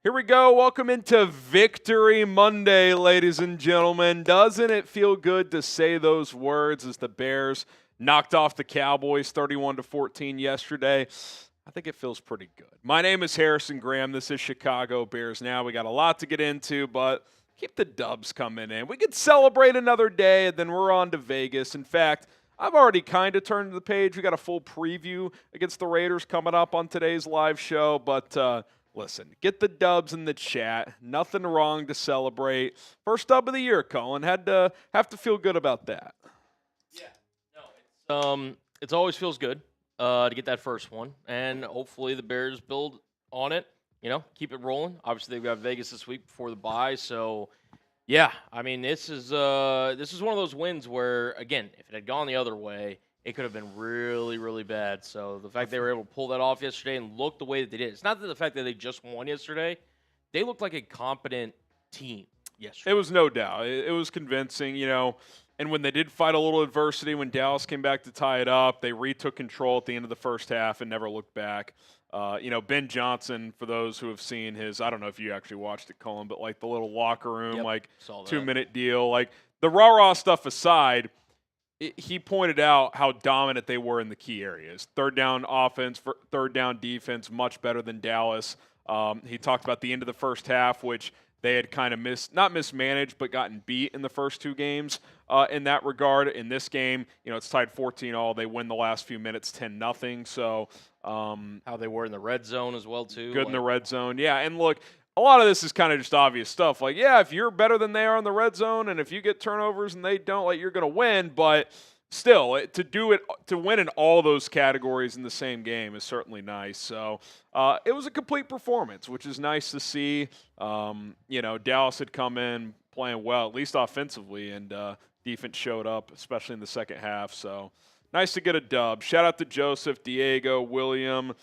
Here we go. Welcome into Victory Monday, ladies and gentlemen. Doesn't it feel good to say those words as the Bears knocked off the Cowboys 31-14 yesterday? I think it feels pretty good. My name is Harrison Graham. This is Chicago Bears Now. We got a lot to get into, but keep the dubs coming in. We could celebrate another day, and then we're on to Vegas. In fact, I've already kind of turned the page. We got a full preview against the Raiders coming up on today's live show, but listen, get the dubs in the chat. Nothing wrong to celebrate. First dub of the year, Colin. Have to feel good about that. Yeah, no, it always feels good to get that first one, and hopefully the Bears build on it. Keep it rolling. Obviously, they've got Vegas this week before the bye, so yeah. I mean, this is one of those wins where, again, if it had gone the other way, it could have been really, really bad. So the fact they were able to pull that off yesterday and look the way that they did, it's not that the fact that they just won yesterday. They looked like a competent team yesterday. It was no doubt. It was convincing, and when they did fight a little adversity, when Dallas came back to tie it up, they retook control at the end of the first half and never looked back. Ben Johnson, for those who have seen his, I don't know if you actually watched it, Colin, but like the little locker room, 2-minute deal, like the rah-rah stuff aside, he pointed out how dominant they were in the key areas. Third down offense, third down defense, much better than Dallas. He talked about the end of the first half, which they had kind of not mismanaged, but gotten beat in the first two games in that regard. In this game, it's tied 14-all. They win the last few minutes 10-0. So how they were in the red zone as well, too. Good in the red zone. Yeah, and look, a lot of this is kind of just obvious stuff. Like, yeah, if you're better than they are in the red zone and if you get turnovers and they don't, you're going to win. But still, to win in all those categories in the same game is certainly nice. So it was a complete performance, which is nice to see. Dallas had come in playing well, at least offensively, and defense showed up, especially in the second half. So nice to get a dub. Shout out to Joseph, Diego, William,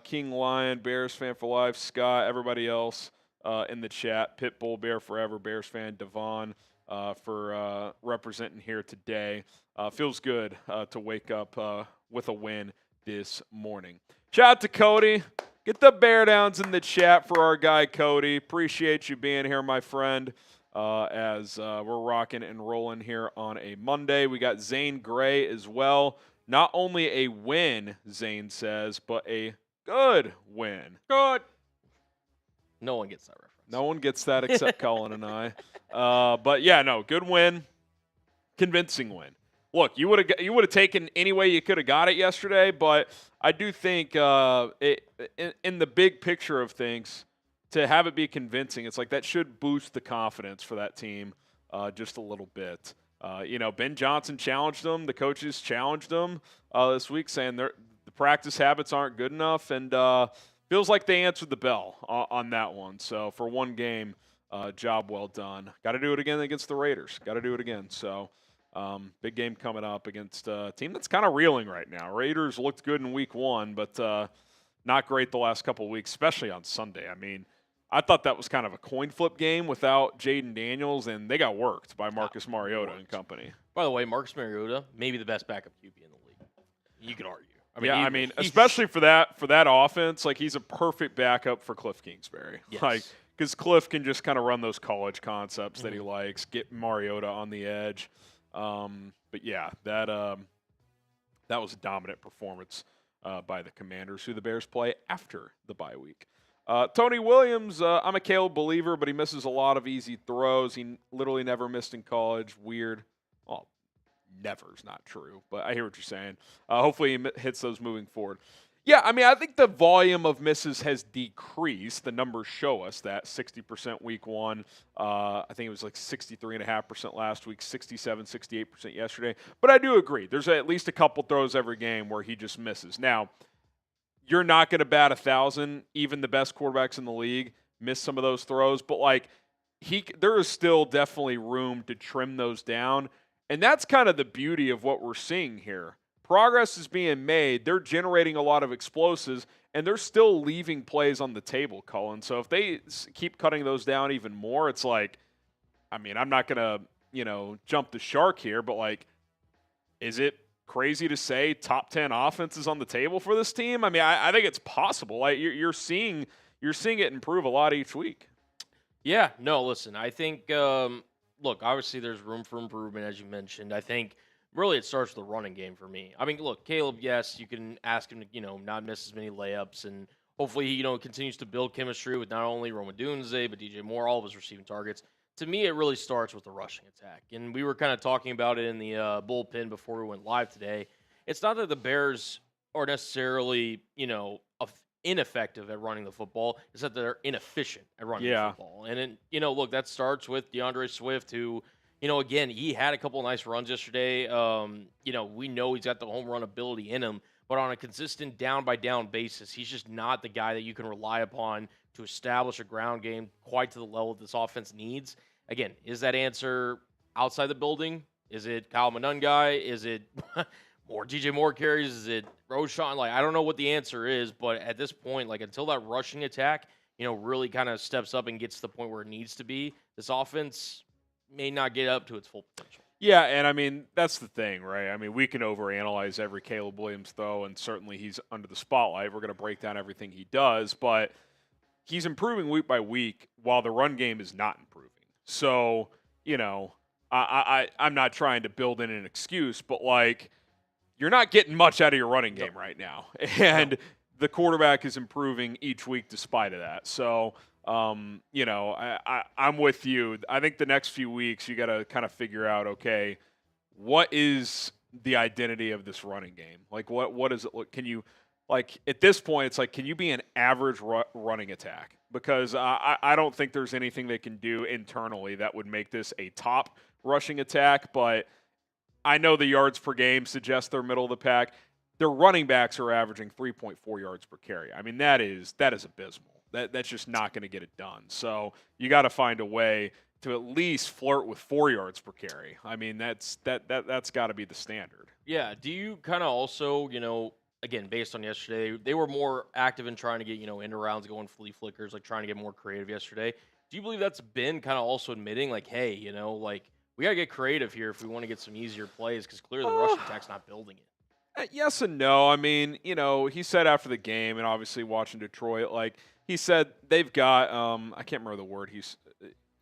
King Lion, Bears fan for life, Scott, everybody else in the chat. Pitbull, Bear forever, Bears fan, Devon for representing here today. Feels good to wake up with a win this morning. Shout out to Cody. Get the bear downs in the chat for our guy Cody. Appreciate you being here, my friend, as we're rocking and rolling here on a Monday. We got Zane Gray as well. Not only a win, Zane says, but a good win. Good. No one gets that reference. No one gets that except Colin and I. But yeah, no, good win, convincing win. Look, you would have taken any way you could have got it yesterday, but I do think in the big picture of things, to have it be convincing, it's like that should boost the confidence for that team just a little bit. Ben Johnson challenged them. The coaches challenged them this week, saying the practice habits aren't good enough, and feels like they answered the bell on that one. So for one game, job well done. Got to do it again against the Raiders. Got to do it again. So big game coming up against a team that's kind of reeling right now. Raiders looked good in week one, but not great the last couple of weeks, especially on Sunday. I mean, I thought that was kind of a coin flip game without Jaden Daniels, and they got worked by Marcus Mariota and company. By the way, Marcus Mariota, maybe the best backup QB in the league. You could argue. Especially for that offense, like he's a perfect backup for Cliff Kingsbury. Yes. Because Cliff can just kind of run those college concepts that he likes, get Mariota on the edge. But yeah, that was a dominant performance by the Commanders, who the Bears play after the bye week. Tony Williams, I'm a Caleb believer, but he misses a lot of easy throws. He literally never missed in college. Weird. Well, never's not true, but I hear what you're saying. Hopefully he hits those moving forward. Yeah, I mean, I think the volume of misses has decreased. The numbers show us that 60% week one. I think it was like 63.5% last week, 67, 68% yesterday. But I do agree. There's at least a couple throws every game where he just misses. Now, you're not going to bat 1,000. Even the best quarterbacks in the league miss some of those throws. But, there is still definitely room to trim those down. And that's kind of the beauty of what we're seeing here. Progress is being made. They're generating a lot of explosives, and they're still leaving plays on the table, Cullen. So if they keep cutting those down even more, it's like, I mean, I'm not going to, jump the shark here, but, is it crazy to say top 10 offenses on the table for this team? I mean, I think it's possible. You're seeing, you're seeing it improve a lot each week. Yeah, no, listen, I think, look, obviously there's room for improvement, as you mentioned. I think really it starts with the running game for me. I mean, look, Caleb, yes, you can ask him to, not miss as many layups, and hopefully he, continues to build chemistry with not only Roma Dunze, but DJ Moore, all of his receiving targets. To me, it really starts with the rushing attack. And we were kind of talking about it in the bullpen before we went live today. It's not that the Bears are necessarily, ineffective at running the football. It's that they're inefficient at running the football. And then, look, that starts with DeAndre Swift, who, again, he had a couple of nice runs yesterday. We know he's got the home run ability in him, but on a consistent down-by-down basis, he's just not the guy that you can rely upon to establish a ground game quite to the level this offense needs. Again, is that answer outside the building? Is it Kyle Monungai? Is it more DJ Moore carries? Is it Roshan? I don't know what the answer is, but at this point, until that rushing attack, really kind of steps up and gets to the point where it needs to be, this offense may not get up to its full potential. Yeah, and I mean, that's the thing, right? I mean, we can overanalyze every Caleb Williams throw, and certainly he's under the spotlight. We're going to break down everything he does, but he's improving week by week while the run game is not improving. So, I'm not trying to build in an excuse, but, you're not getting much out of your running game right now. And the quarterback is improving each week despite of that. So, I'm with you. I think the next few weeks you got to kind of figure out, okay, what is the identity of this running game? What is it? Can you, at this point, it's can you be an average running attack? Because I don't think there's anything they can do internally that would make this a top rushing attack, but I know the yards per game suggest they're middle of the pack. Their running backs are averaging 3.4 yards per carry. I mean, that is abysmal. That's just not going to get it done. So you got to find a way to at least flirt with 4 yards per carry. I mean, that's got to be the standard. Yeah. Do you kind of also, again, based on yesterday, they were more active in trying to get, end arounds, going flea flickers, trying to get more creative yesterday. Do you believe that's been kind of also admitting, hey, we got to get creative here if we want to get some easier plays, because clearly the rushing attack's not building it? Yes and no. I mean, he said after the game, and obviously watching Detroit, he said they've got, I can't remember the word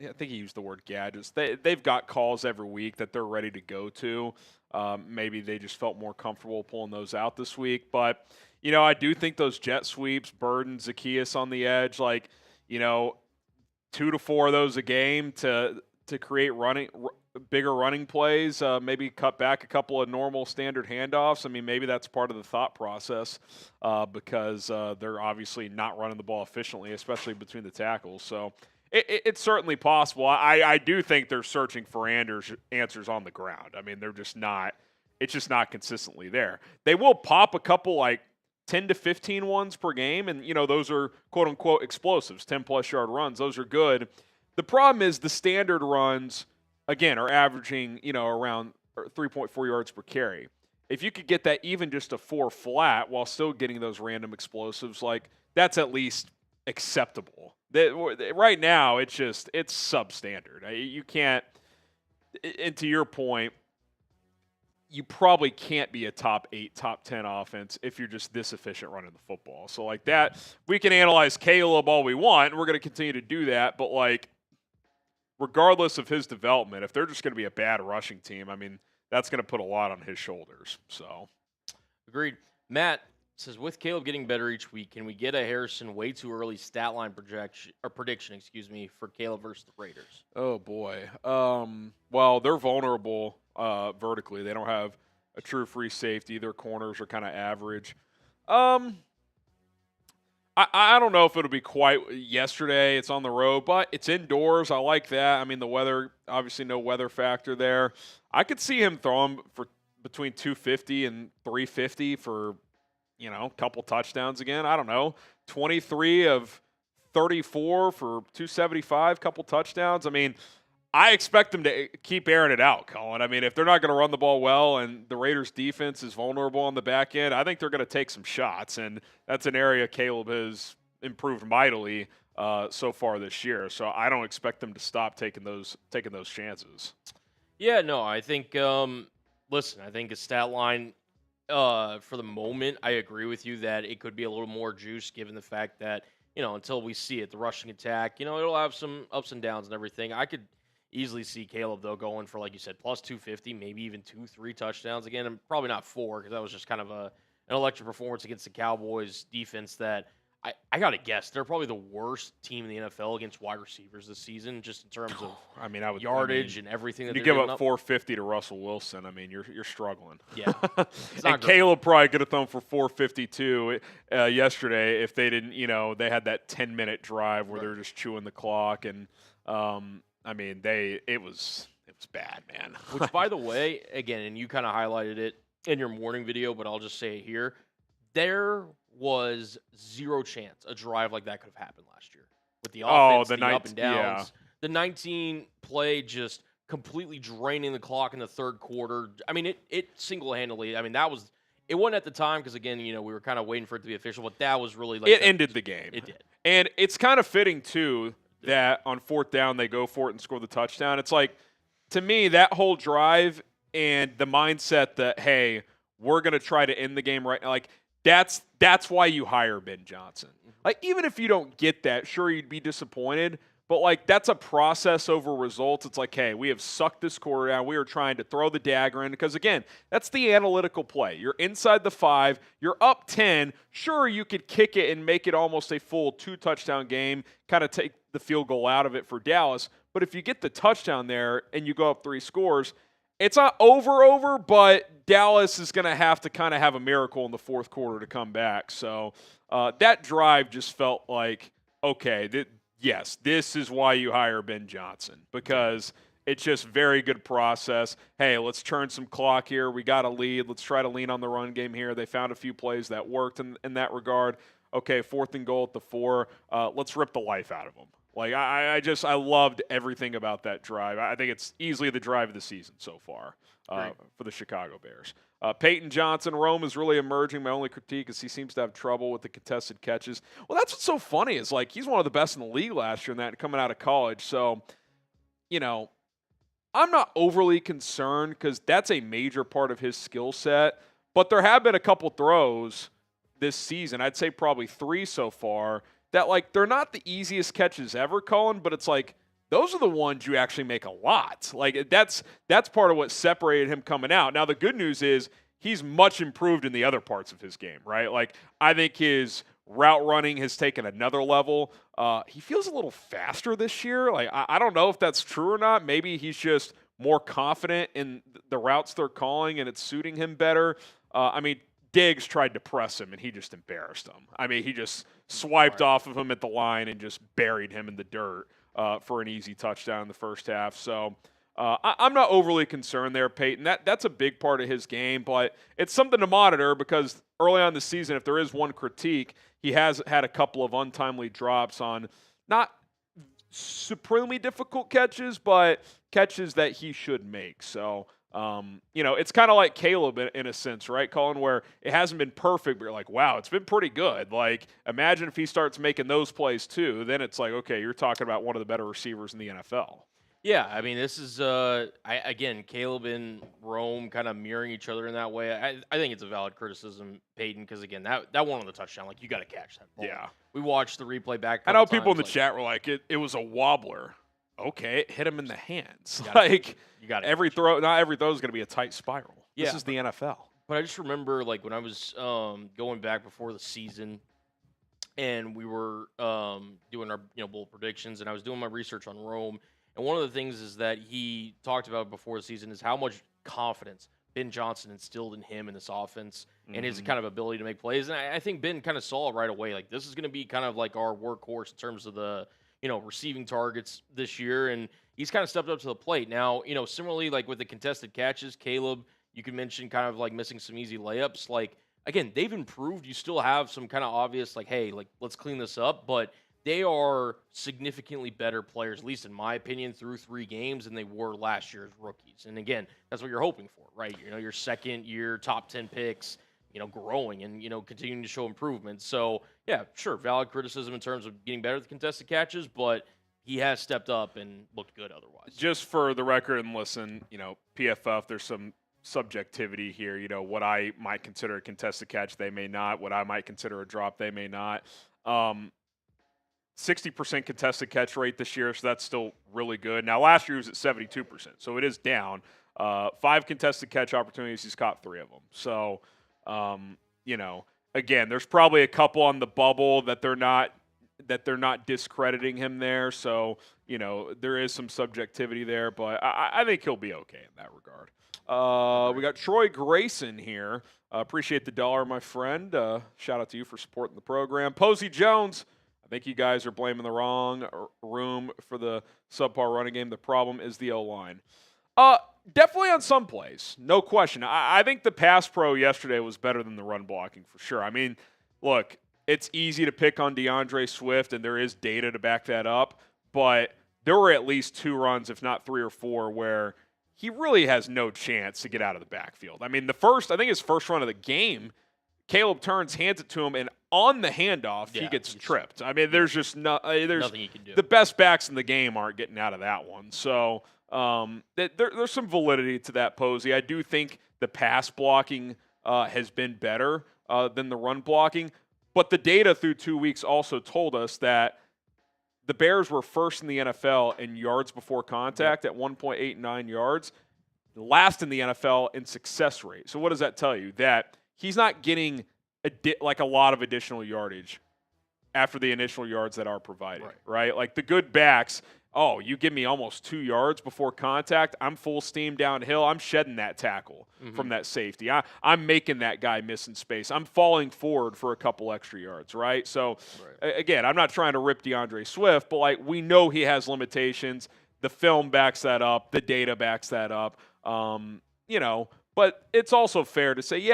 I think he used the word gadgets. They've got calls every week that they're ready to go to. Maybe they just felt more comfortable pulling those out this week. But, I do think those jet sweeps, Burden, Zacchaeus on the edge, 2 to 4 of those a game to create bigger running plays, maybe cut back a couple of normal standard handoffs. I mean, maybe that's part of the thought process because they're obviously not running the ball efficiently, especially between the tackles. So it's certainly possible. I do think they're searching for answers on the ground. I mean, they're just not – it's just not consistently there. They will pop a couple 10 to 15 ones per game, and, those are quote-unquote explosives, 10-plus yard runs. Those are good. The problem is the standard runs – again, are averaging, around 3.4 yards per carry. If you could get that even just a 4 flat while still getting those random explosives, that's at least acceptable. Right now, it's substandard. You can't, and to your point, you probably can't be a top 8, top 10 offense if you're just this efficient running the football. So that, we can analyze Caleb all we want, and we're going to continue to do that, but regardless of his development, if they're just going to be a bad rushing team, I mean, that's going to put a lot on his shoulders. So, agreed. Matt says, with Caleb getting better each week, can we get a Harrison way too early stat line prediction, for Caleb versus the Raiders? Oh boy. Well, they're vulnerable vertically. They don't have a true free safety. Their corners are kind of average. I don't know if it'll be quite yesterday. It's on the road, but it's indoors. I like that. I mean, the weather, obviously no weather factor there. I could see him throwing for between 250 and 350 for, a couple touchdowns again. I don't know, 23 of 34 for 275, couple touchdowns. I mean, I expect them to keep airing it out, Colin. I mean, if they're not going to run the ball well and the Raiders' defense is vulnerable on the back end, I think they're going to take some shots, and that's an area Caleb has improved mightily so far this year. So I don't expect them to stop taking those chances. Yeah, no, I think. Listen, I think a stat line for the moment, I agree with you that it could be a little more juice given the fact that until we see it, the rushing attack, it'll have some ups and downs and everything. I could easily see Caleb, though, going for, like you said, plus 250, maybe even 2-3 touchdowns again, and probably not 4 because that was just kind of an electric performance against the Cowboys defense that I got to guess they're probably the worst team in the NFL against wide receivers this season, just in terms of yardage and everything. That you give up 450 to Russell Wilson. I mean, you're struggling. Yeah, it's not and Caleb probably could have thrown for 452 yesterday if they didn't. They had that 10-minute drive where they're just chewing the clock, and it was bad, man. Which, by the way, again, and you kind of highlighted it in your morning video, but I'll just say it here. There was zero chance a drive like that could have happened last year with the offense, the up and downs. Yeah. The 19 play just completely draining the clock in the third quarter. I mean, it single-handedly. I mean, it wasn't at the time because, again, we were kind of waiting for it to be official, but that was really like it ended the game. It did. And it's kind of fitting, too, that on fourth down they go for it and score the touchdown. It's like, to me, that whole drive and the mindset that, hey, we're going to try to end the game right now, like, that's why you hire Ben Johnson. Like, even if you don't get that, sure, you'd be disappointed, but, like, that's a process over results. It's like, hey, we have sucked this quarter down. We are trying to throw the dagger in because, again, that's the analytical play. You're inside the 5. You're up 10. Sure, you could kick it and make it almost a full 2-touchdown game, kind of take the field goal out of it for Dallas. But if you get the touchdown there and you go up 3 scores, it's not over, but Dallas is going to have a miracle in the fourth quarter to come back. So that drive just felt like, okay, yes, this is why you hire Ben Johnson, because it's just very good process. Hey, let's turn some clock here. We got a lead. Let's try to lean on the run game here. They found a few plays that worked in that regard. Okay, 4th and goal at the 4. Let's rip the life out of them. Like, I loved everything about that drive. I think it's easily the drive of the season so far for the Chicago Bears. Peyton Johnson, Rome is really emerging. My only critique is he seems to have trouble with the contested catches. Well, that's what's so funny is, like, he's one of the best in the league last year in that coming out of college. So, I'm not overly concerned because that's a major part of his skill set. But there have been a couple throws this season, I'd say probably 3 so far, that, like, they're not the easiest catches ever, Cullen, but it's like those are the ones you actually make a lot. Like, that's part of what separated him coming out. Now, the good news is he's much improved in the other parts of his game, right? Like, I think his route running has taken another level. He feels a little faster this year. Like, I don't know if that's true or not. Maybe he's just more confident in the routes they're calling and it's suiting him better. Diggs tried to press him, and he just embarrassed him. I mean, he just swiped off of him at the line and just buried him in the dirt for an easy touchdown in the first half. So I'm not overly concerned there, Peyton. That's a big part of his game, but it's something to monitor because early on in the season, if there is one critique, he has had a couple of untimely drops on not supremely difficult catches, but catches that he should make. So it's kind of like Caleb in a sense, right, Colin, where it hasn't been perfect, but you're like, wow, it's been pretty good. Like, imagine if he starts making those plays too, then it's like, okay, you're talking about one of the better receivers in the NFL. Yeah, I mean, this is, again, Caleb and Rome kind of mirroring each other in that way. I think it's a valid criticism, Peyton, because, again, that one on the touchdown, like, you got to catch that ball. Yeah. We watched the replay back. I know people in the chat were like, it was a wobbler. Okay, it hit him in the hands. You got every throw. Not every throw is going to be a tight spiral. Yeah, this is the NFL. But I just remember, like, when I was going back before the season, and we were doing our bowl predictions, and I was doing my research on Rome, and one of the things is that he talked about before the season is how much confidence Ben Johnson instilled in him in this offense and his kind of ability to make plays. And I think Ben kind of saw it right away. Like, this is going to be kind of like our workhorse in terms of the receiving targets this year, and he's kind of stepped up to the plate. Now, similarly, like with the contested catches, Caleb, you could mention kind of like missing some easy layups. Like, again, they've improved. You still have some kind of obvious, like, hey, like, let's clean this up, but they are significantly better players, at least in my opinion, through 3 games than they were last year's rookies. And again, that's what you're hoping for, right? Your second year, top 10 picks, growing and, continuing to show improvement. So, yeah, sure, valid criticism in terms of getting better at the contested catches, but he has stepped up and looked good otherwise. Just for the record and listen, PFF, there's some subjectivity here. What I might consider a contested catch, they may not. What I might consider a drop, they may not. 60% contested catch rate this year, so that's still really good. Now, last year he was at 72%, so it is down. 5 contested catch opportunities, he's caught 3 of them. So, again, there's probably a couple on the bubble that they're not discrediting him there. So, there is some subjectivity there, but I think he'll be okay in that regard. We got Troy Grayson here. Appreciate the $1, my friend. Shout out to you for supporting the program. Posey Jones, I think you guys are blaming the wrong room for the subpar running game. The problem is the O-line. Definitely on some plays, no question. I think the pass pro yesterday was better than the run blocking for sure. I mean, look, it's easy to pick on DeAndre Swift, and there is data to back that up, but there were at least 2 runs, if not 3 or 4, where he really has no chance to get out of the backfield. I mean, I think his first run of the game, Caleb turns, hands it to him, and on the handoff, he gets tripped. I mean, there's just nothing he can do. The best backs in the game aren't getting out of that one. So there's some validity to that, Posey. I do think the pass blocking has been better than the run blocking, but the data through 2 weeks also told us that the Bears were first in the NFL in yards before contact at 1.89 yards, last in the NFL in success rate. So what does that tell you? That he's not getting a lot of additional yardage after the initial yards that are provided, right? Like the good backs, you give me almost 2 yards before contact, I'm full steam downhill. I'm shedding that tackle from that safety. I'm making that guy miss in space. I'm falling forward for a couple extra yards, right? So, again, I'm not trying to rip DeAndre Swift, but, we know he has limitations. The film backs that up. The data backs that up. But it's also fair to say,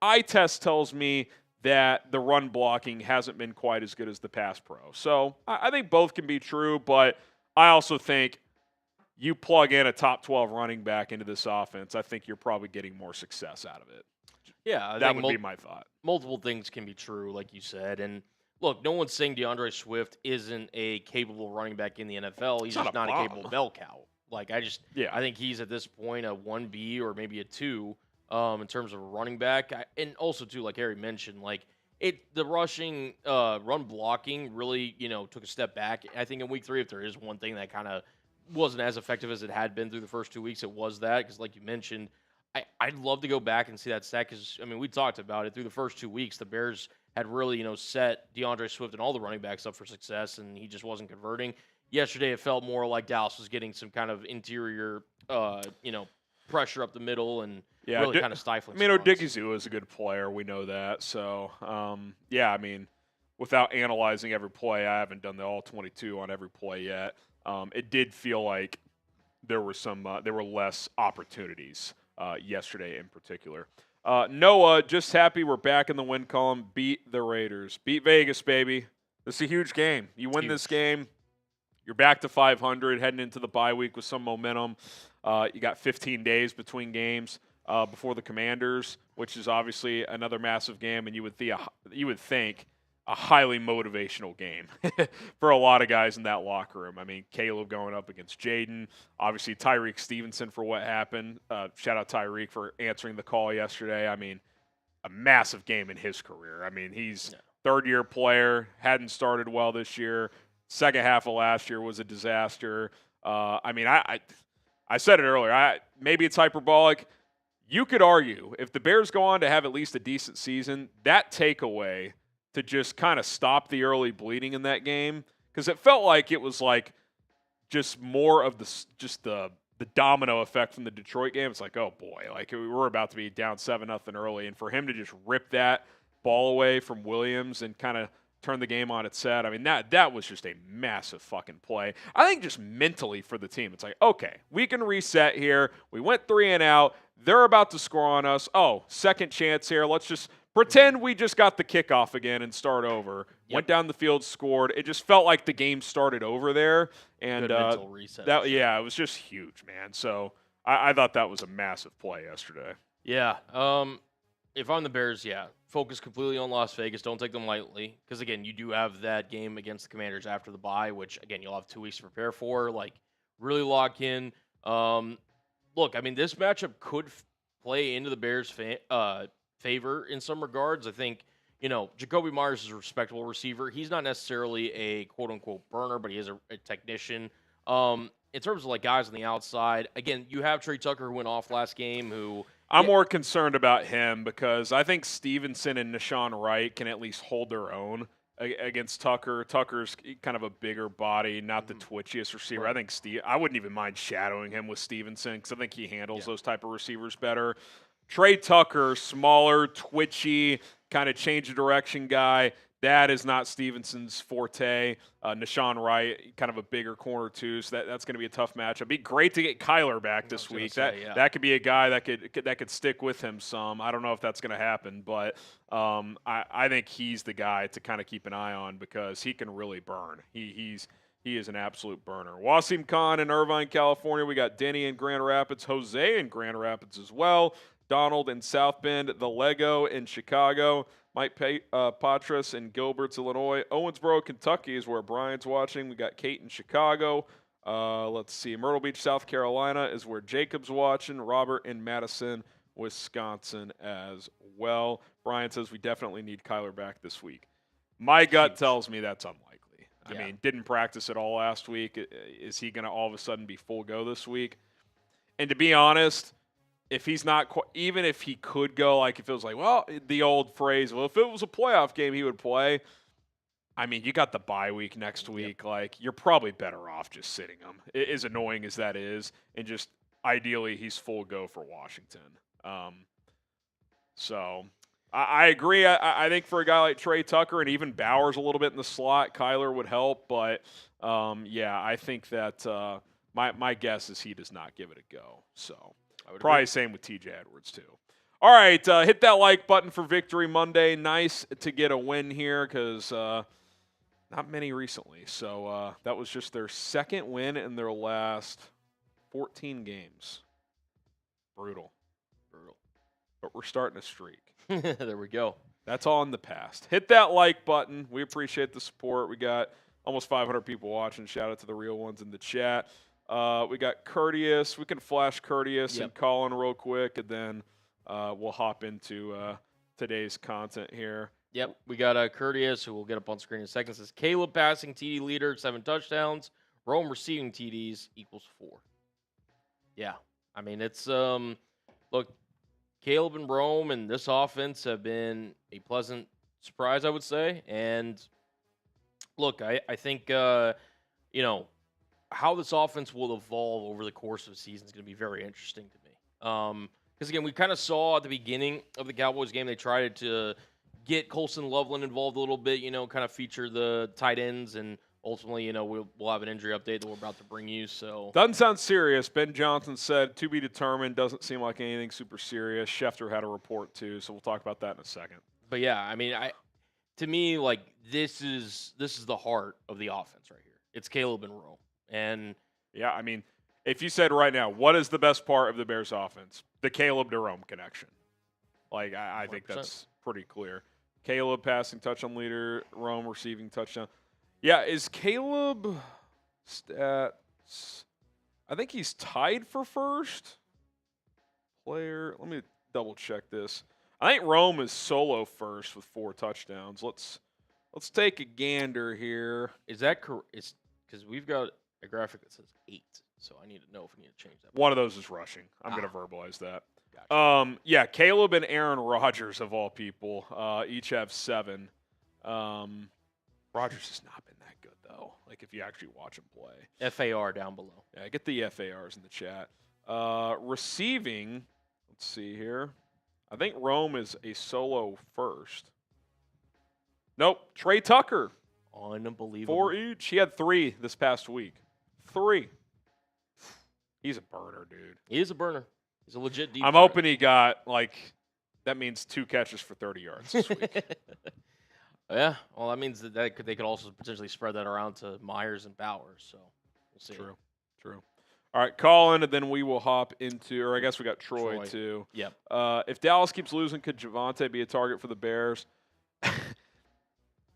eye test tells me that the run blocking hasn't been quite as good as the pass pro. So I think both can be true, but I also think you plug in a top 12 running back into this offense, I think you're probably getting more success out of it. Yeah, that would be my thought. Multiple things can be true, like you said. And look, no one's saying DeAndre Swift isn't a capable running back in the NFL. He's just not a capable bell cow. I think he's at this point a 1B or maybe a 2 in terms of a running back. And also, too, like Harry mentioned, the rushing, run blocking really, took a step back. I think in week 3, if there is one thing that kind of wasn't as effective as it had been through the first 2 weeks, it was that. Because like you mentioned, I'd love to go back and see that stat because, we talked about it. Through the first 2 weeks, the Bears had really, set DeAndre Swift and all the running backs up for success, and he just wasn't converting. Yesterday, it felt more like Dallas was getting some kind of interior, pressure up the middle and really kind of stifling. Odighizuwa is a good player. We know that. So, without analyzing every play, I haven't done the all 22 on every play yet. It did feel like there were less opportunities yesterday in particular. Noah, just happy we're back in the win column. Beat the Raiders. Beat Vegas, baby. This is a huge game. You win this game, you're back to 500, heading into the bye week with some momentum. You got 15 days between games before the Commanders, which is obviously another massive game, and you would think a highly motivational game for a lot of guys in that locker room. Caleb going up against Jaden, obviously Tyreek Stevenson for what happened. Shout out Tyreek for answering the call yesterday. A massive game in his career. He's third-year player, hadn't started well this year. Second half of last year was a disaster. I said it earlier. Maybe it's hyperbolic. You could argue if the Bears go on to have at least a decent season, that takeaway to just kind of stop the early bleeding in that game, because it felt like it was just more of the domino effect from the Detroit game. It's like, oh boy, we were about to be down 7-0 early, and for him to just rip that ball away from Williams and kind of turn the game on its head. That was just a massive fucking play. I think just mentally for the team, it's like, okay, we can reset here. We went 3 and out. They're about to score on us. Oh, second chance here. Let's just pretend we just got the kickoff again and start over. Yep. Went down the field, scored. It just felt like the game started over there. And good mental reset. It was just huge, man. So I thought that was a massive play yesterday. Yeah. If I'm the Bears, focus completely on Las Vegas. Don't take them lightly because, again, you do have that game against the Commanders after the bye, which, again, you'll have 2 weeks to prepare for. Really lock in. Look, this matchup could play into the Bears' favor in some regards. I think, Jacoby Myers is a respectable receiver. He's not necessarily a quote-unquote burner, but he is a technician. In terms of, like, guys on the outside, again, you have Trey Tucker who went off last game who – I'm more concerned about him because I think Stevenson and Nashawn Wright can at least hold their own against Tucker. Tucker's kind of a bigger body, not the twitchiest receiver. Right. I think I wouldn't even mind shadowing him with Stevenson because I think he handles those type of receivers better. Trey Tucker, smaller, twitchy, kind of change of direction guy. That is not Stevenson's forte. Nashawn Wright, kind of a bigger corner too, so that's going to be a tough matchup. It'd be great to get Kyler back this week. That could be a guy that could stick with him some. I don't know if that's going to happen, but I think he's the guy to kind of keep an eye on because he can really burn. He is an absolute burner. Wasim Khan in Irvine, California. We got Denny in Grand Rapids, Jose in Grand Rapids as well. Donald in South Bend, the Lego in Chicago. Mike Patras in Gilbert's, Illinois. Owensboro, Kentucky is where Brian's watching. We got Kate in Chicago. Let's see. Myrtle Beach, South Carolina is where Jacob's watching. Robert in Madison, Wisconsin as well. Brian says we definitely need Kyler back this week. My gut tells me that's unlikely. I mean, didn't practice at all last week. Is he going to all of a sudden be full go this week? And to be honest, if he's not, even if he could go, like if it was like, well, the old phrase, well, if it was a playoff game, he would play. I mean, you got the bye week next week. Like, you're probably better off just sitting him, as annoying as that is, and just ideally he's full go for Washington. So I agree. I think for a guy like Trey Tucker and even Bowers a little bit in the slot, Kyler would help. But, I think that my guess is he does not give it a go. So. Probably same with TJ Edwards, too. All right, hit that like button for Victory Monday. Nice to get a win here because not many recently. So that was just their second win in their last 14 games. Brutal. But we're starting a streak. There we go. That's all in the past. Hit that like button. We appreciate the support. We got almost 500 people watching. Shout out to the real ones in the chat. We got Courteous. We can flash Courteous and Colin real quick, and then we'll hop into today's content here. Yep, we got Courteous, who we'll get up on screen in a second. Says Caleb passing TD leader, 7 touchdowns. Rome receiving TDs equals 4. Yeah, I mean it's look, Caleb and Rome and this offense have been a pleasant surprise, I would say. And look, I think how this offense will evolve over the course of the season is going to be very interesting to me. Because, again, we kind of saw at the beginning of the Cowboys game, they tried to get Colston Loveland involved a little bit, kind of feature the tight ends, and ultimately, we'll have an injury update that we're about to bring you. So doesn't sound serious. Ben Johnson said, to be determined, doesn't seem like anything super serious. Schefter had a report, too, so we'll talk about that in a second. But, yeah, I mean, to me, like, this is the heart of the offense right here. It's Caleb and Rome. And yeah, I mean, if you said right now, what is the best part of the Bears offense? The Caleb to Rome connection. Like, I think that's pretty clear. Caleb passing touchdown leader, Rome receiving touchdown. Yeah, is Caleb stats? I think he's tied for first player. Let me double check this. I think Rome is solo first with 4 touchdowns. Let's take a gander here. Is that correct? It's because we've got a graphic that says 8, so I need to know if we need to change that. One of those is rushing. I'm going to verbalize that. Gotcha. Yeah, Caleb and Aaron Rodgers, of all people, each have 7. Rodgers has not been that good, though, like if you actually watch him play. FAR down below. Yeah, get the FARs in the chat. Receiving, let's see here. I think Rome is a solo first. Nope, Trey Tucker. Unbelievable. 4 each. He had 3 this past week. 3. He's a burner, dude. He is a burner. He's a legit deep. I'm hoping he got, that means 2 catches for 30 yards this week. Yeah. Well, that means that they could also potentially spread that around to Myers and Bowers. So we'll see. True. All right, Colin, and then we will hop into, or I guess we got Troy. Too. Yep. If Dallas keeps losing, could Javonte be a target for the Bears?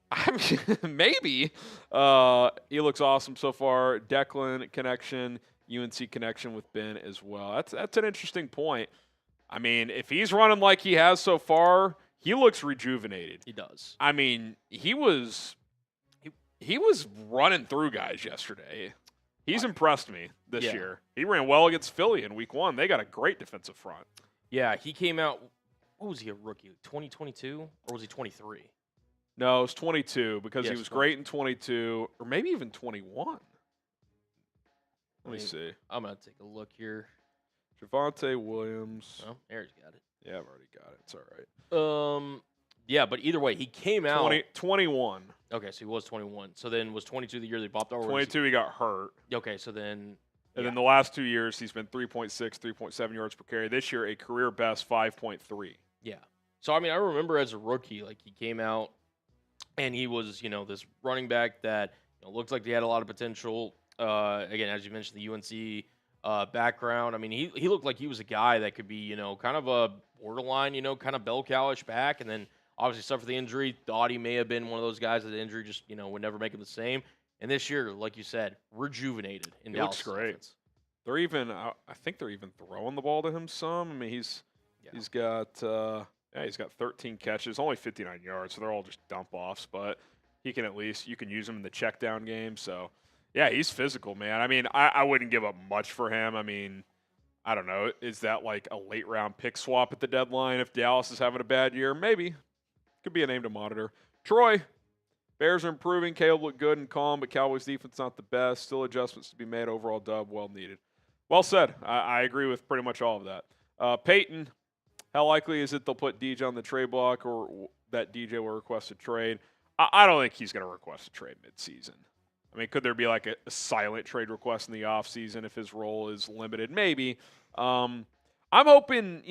I mean, maybe. He looks awesome so far. Declan connection, UNC connection with Ben as well. That's an interesting point. I mean, if he's running like he has so far, he looks rejuvenated. He does. I mean, he was running through guys yesterday. He's impressed me this year. He ran well against Philly in week 1. They got a great defensive front. Yeah, he came out. What was he, a rookie? 2022? Or was he 23? No, it was 22 because he Yes, was great in 22 or maybe even 21. Let me see. I'm going to take a look here. Javonte Williams. Oh, Eric's got it. Yeah, I've already got it. It's all right. Yeah, but either way, he came out. 21. Okay, so he was 21. So then was 22 the year they popped over? 22, he got hurt. Okay, so then. And then the last 2 years, he's been 3.6, 3.7 yards per carry. This year, a career best 5.3. Yeah. So, I mean, I remember as a rookie, like, he came out and he was, this running back that looked like he had a lot of potential. Again, as you mentioned, the UNC background. I mean, he looked like he was a guy that could be, kind of a borderline, kind of bell cow-ish back. And then obviously suffered the injury. Thought he may have been one of those guys that the injury just, would never make him the same. And this year, like you said, rejuvenated in Dallas. Looks great. Offense. They're even, I think they're even throwing the ball to him some. I mean, he's got 13 catches, only 59 yards, so they're all just dump offs. But you can use him in the check down game. So yeah, he's physical, man. I mean, I wouldn't give up much for him. I mean, I don't know. Is that like a late round pick swap at the deadline if Dallas is having a bad year? Maybe. Could be a name to monitor. Troy. Bears are improving. Caleb looked good and calm, but Cowboys defense not the best. Still adjustments to be made. Overall dub, well needed. Well said. I agree with pretty much all of that. Peyton, how likely is it they'll put DJ on the trade block or that DJ will request a trade? I don't think he's going to request a trade midseason. I mean, could there be like a silent trade request in the offseason if his role is limited? Maybe. I'm hoping,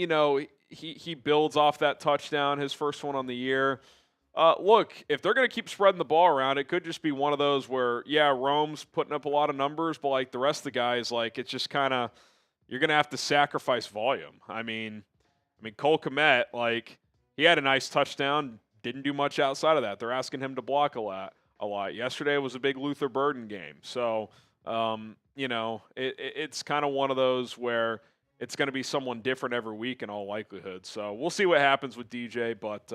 he builds off that touchdown, his first one on the year. Look, if they're going to keep spreading the ball around, it could just be one of those where, Rome's putting up a lot of numbers, but like the rest of the guys, like it's just kind of you're going to have to sacrifice volume. I mean, Cole Kmet, like he had a nice touchdown, didn't do much outside of that. They're asking him to block a lot. Yesterday was a big Luther Burden game, so it's kind of one of those where it's going to be someone different every week in all likelihood. So we'll see what happens with DJ, but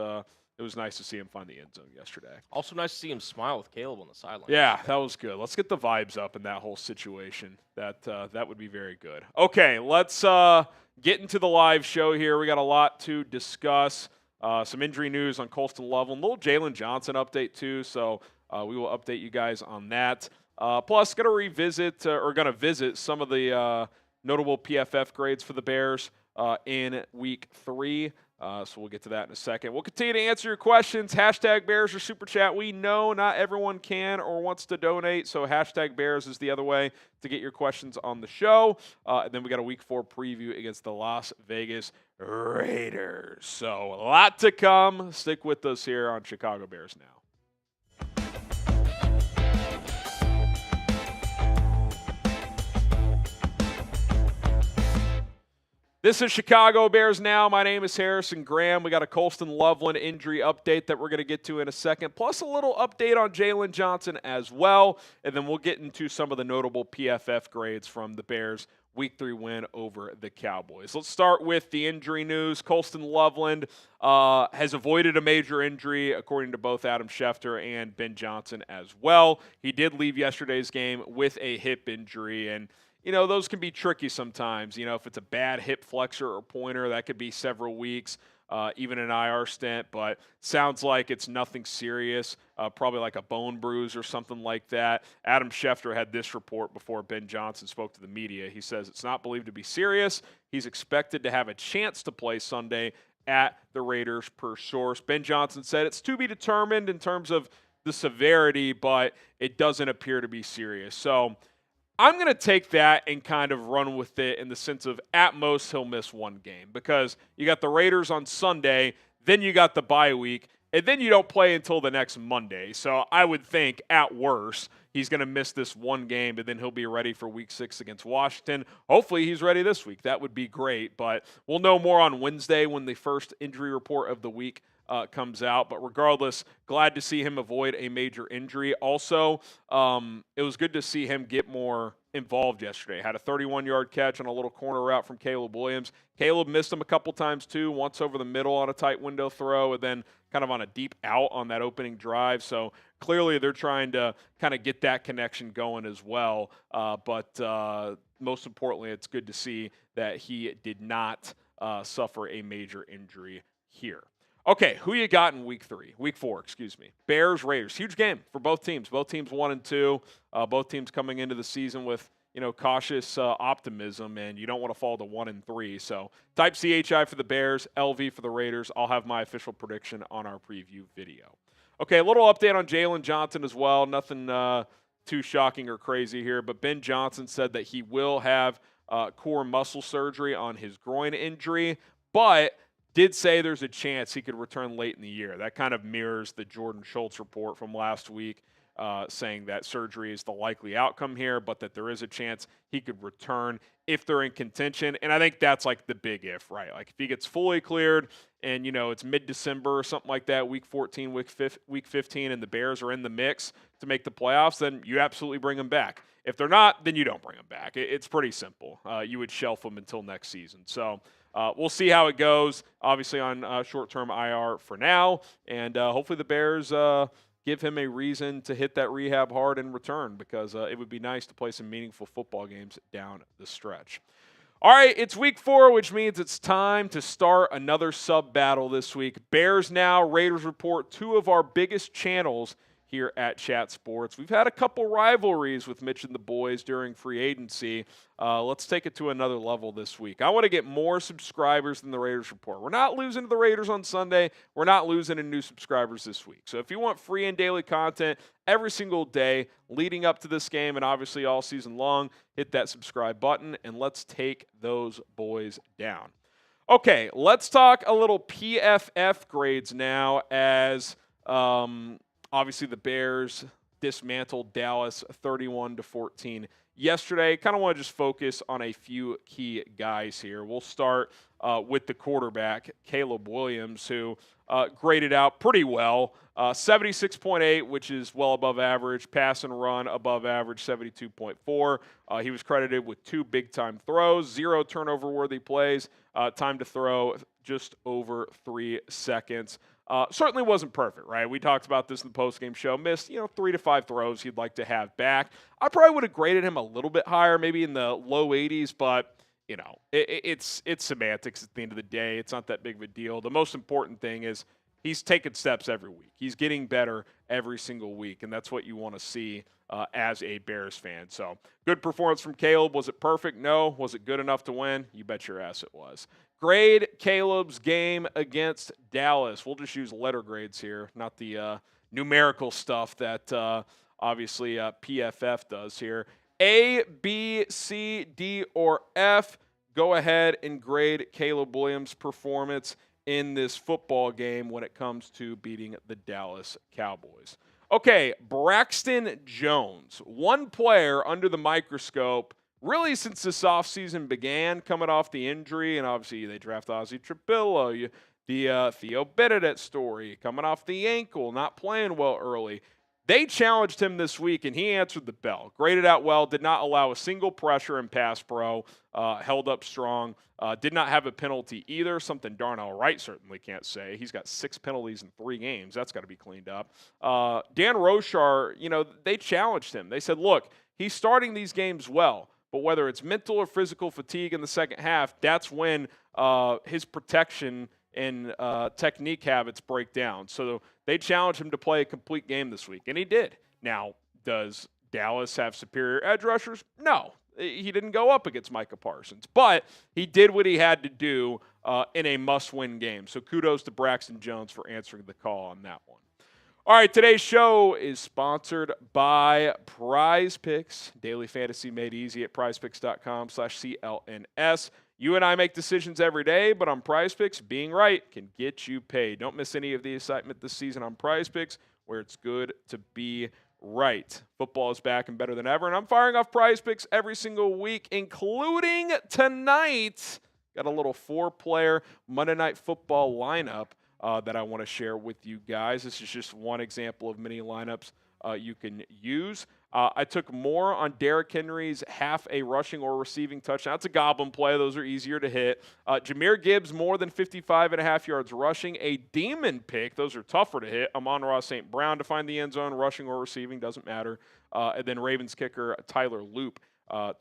it was nice to see him find the end zone yesterday. Also nice to see him smile with Caleb on the sideline. Yeah, that was good. Let's get the vibes up in that whole situation. That would be very good. Okay, let's get into the live show here. We got a lot to discuss. Some injury news on Colston Loveland. A little Jalen Johnson update too, so we will update you guys on that. Plus, going to visit some of the notable PFF grades for the Bears in Week 3. So we'll get to that in a second. We'll continue to answer your questions. Hashtag Bears or Super Chat. We know not everyone can or wants to donate, so hashtag Bears is the other way to get your questions on the show. And then we got a Week 4 preview against the Las Vegas Raiders. So a lot to come. Stick with us here on Chicago Bears Now. This is Chicago Bears Now. My name is Harrison Graham. We got a Colston Loveland injury update that we're going to get to in a second, plus a little update on Jalen Johnson as well. And then we'll get into some of the notable PFF grades from the Bears' Week 3 win over the Cowboys. Let's start with the injury news. Colston Loveland has avoided a major injury, according to both Adam Schefter and Ben Johnson as well. He did leave yesterday's game with a hip injury, and those can be tricky sometimes. If it's a bad hip flexor or pointer, that could be several weeks, even an IR stint, but sounds like it's nothing serious, probably like a bone bruise or something like that. Adam Schefter had this report before Ben Johnson spoke to the media. He says it's not believed to be serious. He's expected to have a chance to play Sunday at the Raiders per source. Ben Johnson said it's to be determined in terms of the severity, but it doesn't appear to be serious. So I'm going to take that and kind of run with it in the sense of at most he'll miss one game because you got the Raiders on Sunday, then you got the bye week, and then you don't play until the next Monday. So I would think at worst he's going to miss this one game, and then he'll be ready for Week 6 against Washington. Hopefully he's ready this week. That would be great, but we'll know more on Wednesday when the first injury report of the week comes out. But regardless, glad to see him avoid a major injury. Also, it was good to see him get more involved yesterday. Had a 31-yard catch on a little corner route from Caleb Williams. Caleb missed him a couple times too, once over the middle on a tight window throw and then kind of on a deep out on that opening drive. So clearly they're trying to kind of get that connection going as well. But most importantly, it's good to see that he did not suffer a major injury here. Okay, who you got in week 4, excuse me. Bears, Raiders. Huge game for both teams. Both teams 1-2. Both teams coming into the season with, cautious optimism, and you don't want to fall to 1-3. So type CHI for the Bears, LV for the Raiders. I'll have my official prediction on our preview video. Okay, a little update on Jalen Johnson as well. Nothing too shocking or crazy here, but Ben Johnson said that he will have core muscle surgery on his groin injury, but did say there's a chance he could return late in the year. That kind of mirrors the Jordan Schultz report from last week, saying that surgery is the likely outcome here, but that there is a chance he could return if they're in contention. And I think that's like the big if, right? Like if he gets fully cleared and, it's mid-December or something like that, week 14, week 15, and the Bears are in the mix to make the playoffs, then you absolutely bring him back. If they're not, then you don't bring him back. It's pretty simple. You would shelf him until next season. So we'll see how it goes, obviously on short-term IR for now, and hopefully the Bears give him a reason to hit that rehab hard and return, because it would be nice to play some meaningful football games down the stretch. All right, it's week 4, which means it's time to start another sub-battle this week. Bears Now, Raiders Report, 2 of our biggest channels here at Chat Sports. We've had a couple rivalries with Mitch and the boys during free agency. Let's take it to another level this week. I want to get more subscribers than the Raiders Report. We're not losing to the Raiders on Sunday. We're not losing to new subscribers this week. So if you want free and daily content every single day leading up to this game and obviously all season long, hit that subscribe button and let's take those boys down. Okay, let's talk a little PFF grades now as obviously the Bears dismantled Dallas 31-14 yesterday. Kind of want to just focus on a few key guys here. We'll start with the quarterback, Caleb Williams, who graded out pretty well. 76.8, which is well above average. Pass and run above average, 72.4. He was credited with 2 big-time throws, 0 turnover-worthy plays, time to throw just over 3 seconds. Certainly wasn't perfect, right? We talked about this in the postgame show. Missed, 3 to 5 throws he'd like to have back. I probably would have graded him a little bit higher, maybe in the low 80s, but it's semantics at the end of the day. It's not that big of a deal. The most important thing is he's taking steps every week. He's getting better every single week, and that's what you want to see as a Bears fan. So good performance from Caleb. Was it perfect? No. Was it good enough to win? You bet your ass it was. Grade Caleb's game against Dallas. We'll just use letter grades here, not the numerical stuff that obviously PFF does here. A, B, C, D, or F. Go ahead and grade Caleb Williams' performance in this football game when it comes to beating the Dallas Cowboys. Okay, Braxton Jones, one player under the microscope really since this offseason began, coming off the injury, and obviously they draft Ozzie Trapillo, the Theo Benedict story, coming off the ankle, not playing well early. They challenged him this week, and he answered the bell. Graded out well, did not allow a single pressure in pass pro, held up strong, did not have a penalty either, something Darnell Wright certainly can't say. He's got 6 penalties in 3 games. That's got to be cleaned up. Dan Rochar, they challenged him. They said, look, he's starting these games well, but whether it's mental or physical fatigue in the second half, that's when his protection and technique habits break down. So they challenged him to play a complete game this week, and he did. Now, does Dallas have superior edge rushers? No. He didn't go up against Micah Parsons, but he did what he had to do in a must-win game. So kudos to Braxton Jones for answering the call on that one. All right, today's show is sponsored by Prize Picks. Daily fantasy made easy at prizepicks.com/CLNS. You and I make decisions every day, but on Prize Picks, being right can get you paid. Don't miss any of the excitement this season on Prize Picks, where it's good to be right. Football is back and better than ever, and I'm firing off Prize Picks every single week, including tonight. Got a little 4-player Monday Night Football lineup that I want to share with you guys. This is just one example of many lineups you can use. I took more on Derrick Henry's half a rushing or receiving touchdown. That's a goblin play. Those are easier to hit. Jahmyr Gibbs, more than 55.5 yards rushing. A demon pick. Those are tougher to hit. Amon-Ra St. Brown to find the end zone, rushing or receiving, doesn't matter. And then Ravens kicker Tyler Loop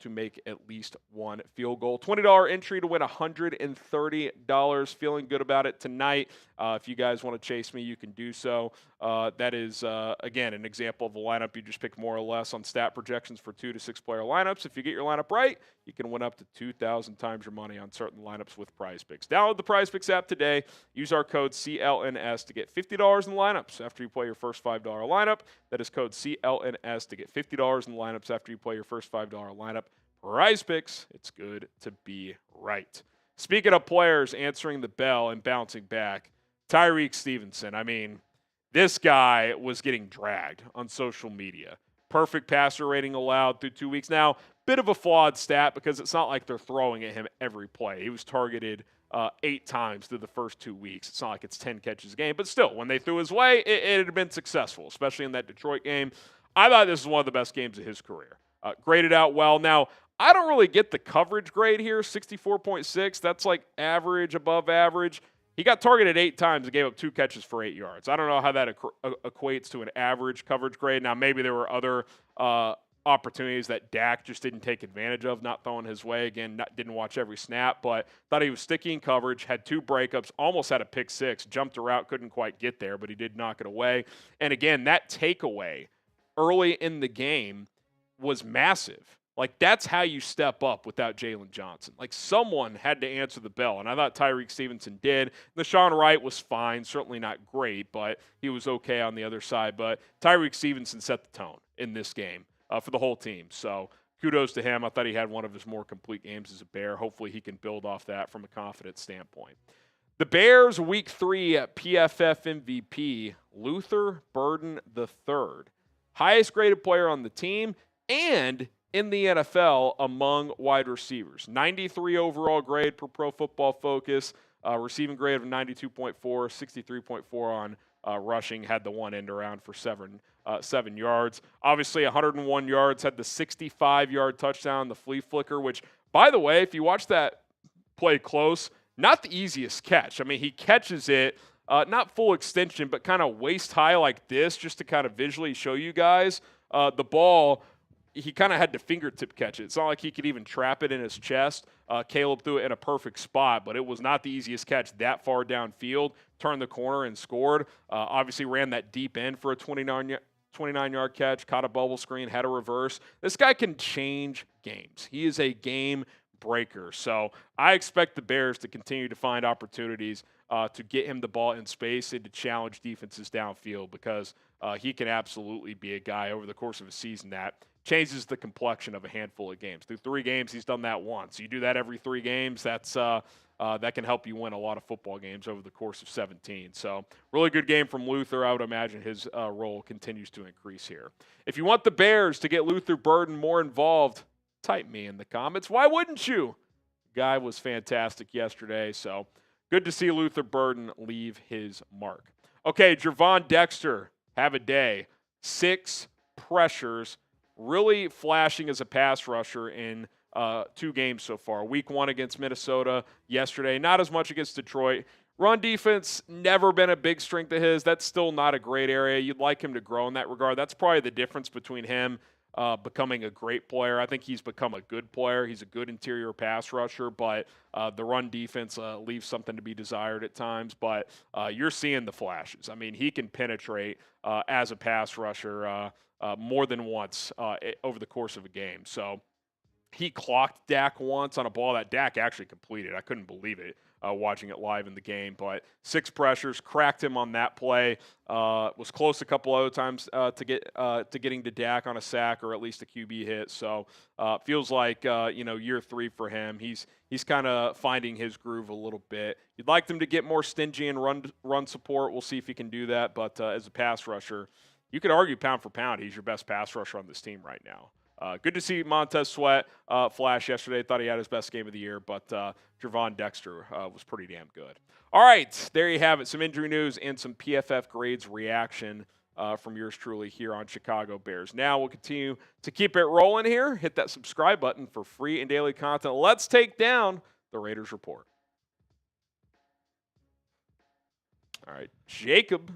to make at least one field goal. $20 entry to win $130. Feeling good about it tonight. If you guys want to chase me, you can do so. That is, again, an example of a lineup you just pick more or less on stat projections for 2 to 6 player lineups. If you get your lineup right, you can win up to 2,000 times your money on certain lineups with PrizePicks. Download the PrizePicks app today. Use our code CLNS to get $50 in lineups after you play your first $5 lineup. That is code CLNS to get $50 in lineups after you play your first $5 lineup. PrizePicks, it's good to be right. Speaking of players answering the bell and bouncing back, Tyreek Stevenson. I mean, this guy was getting dragged on social media. Perfect passer rating allowed through 2 weeks. Now, bit of a flawed stat because it's not like they're throwing at him every play. He was targeted 8 times through the first 2 weeks. It's not like it's 10 catches a game. But still, when they threw his way, it had been successful, especially in that Detroit game. I thought this was one of the best games of his career. Graded out well. Now, I don't really get the coverage grade here, 64.6. That's like average, above average. He got targeted 8 times and gave up 2 catches for 8 yards. I don't know how that equates to an average coverage grade. Now, maybe there were other opportunities that Dak just didn't take advantage of, not throwing his way. Again, didn't watch every snap, but thought he was sticky in coverage, had 2 breakups, almost had a pick 6, jumped a route, couldn't quite get there, but he did knock it away. And again, that takeaway early in the game was massive. Like, that's how you step up without Jalen Johnson. Like, someone had to answer the bell, and I thought Tyreek Stevenson did. Nashawn Wright was fine, certainly not great, but he was okay on the other side. But Tyreek Stevenson set the tone in this game for the whole team. So kudos to him. I thought he had one of his more complete games as a Bear. Hopefully he can build off that from a confidence standpoint. The Bears Week 3 PFF MVP, Luther Burden III. Highest graded player on the team and in the NFL among wide receivers. 93 overall grade per Pro Football Focus, receiving grade of 92.4, 63.4 on rushing, had the one end around for 7 yards. Obviously, 101 yards, had the 65-yard touchdown, the flea flicker, which, by the way, if you watch that play close, not the easiest catch. I mean, he catches it, not full extension, but kind of waist high like this, just to kind of visually show you guys the ball. He kind of had to fingertip catch it. It's not like he could even trap it in his chest. Caleb threw it in a perfect spot, but it was not the easiest catch that far downfield. Turned the corner and scored. Obviously ran that deep end for a 29-yard catch, caught a bubble screen, had a reverse. This guy can change games. He is a game breaker. So I expect the Bears to continue to find opportunities to get him the ball in space and to challenge defenses downfield, because he can absolutely be a guy over the course of a season that changes the complexion of a handful of games. Through 3 games, he's done that once. You do that every 3 games, that's that can help you win a lot of football games over the course of 17. So really good game from Luther. I would imagine his role continues to increase here. If you want the Bears to get Luther Burden more involved, type me in the comments. Why wouldn't you? Guy was fantastic yesterday, so good to see Luther Burden leave his mark. Okay, Gervon Dexter, have a day. 6 pressures, really flashing as a pass rusher in 2 games so far. Week 1 against Minnesota yesterday, not as much against Detroit. Run defense, never been a big strength of his. That's still not a great area. You'd like him to grow in that regard. That's probably the difference between him becoming a great player. I think he's become a good player. He's a good interior pass rusher, but the run defense leaves something to be desired at times. But you're seeing the flashes. I mean, he can penetrate as a pass rusher more than once over the course of a game. So he clocked Dak once on a ball that Dak actually completed. I couldn't believe it watching it live in the game. But 6 pressures, cracked him on that play. Was close a couple other times to getting to Dak on a sack or at least a QB hit. So feels like year 3 for him. He's kind of finding his groove a little bit. You'd like them to get more stingy in run support. We'll see if he can do that. But as a pass rusher, you could argue pound for pound, he's your best pass rusher on this team right now. Good to see Montez Sweat flash yesterday. Thought he had his best game of the year, but Gervon Dexter was pretty damn good. All right, there you have it. Some injury news and some PFF grades reaction from yours truly here on Chicago Bears Now. We'll continue to keep it rolling here. Hit that subscribe button for free and daily content. Let's take down the Raiders Report. All right, Jacob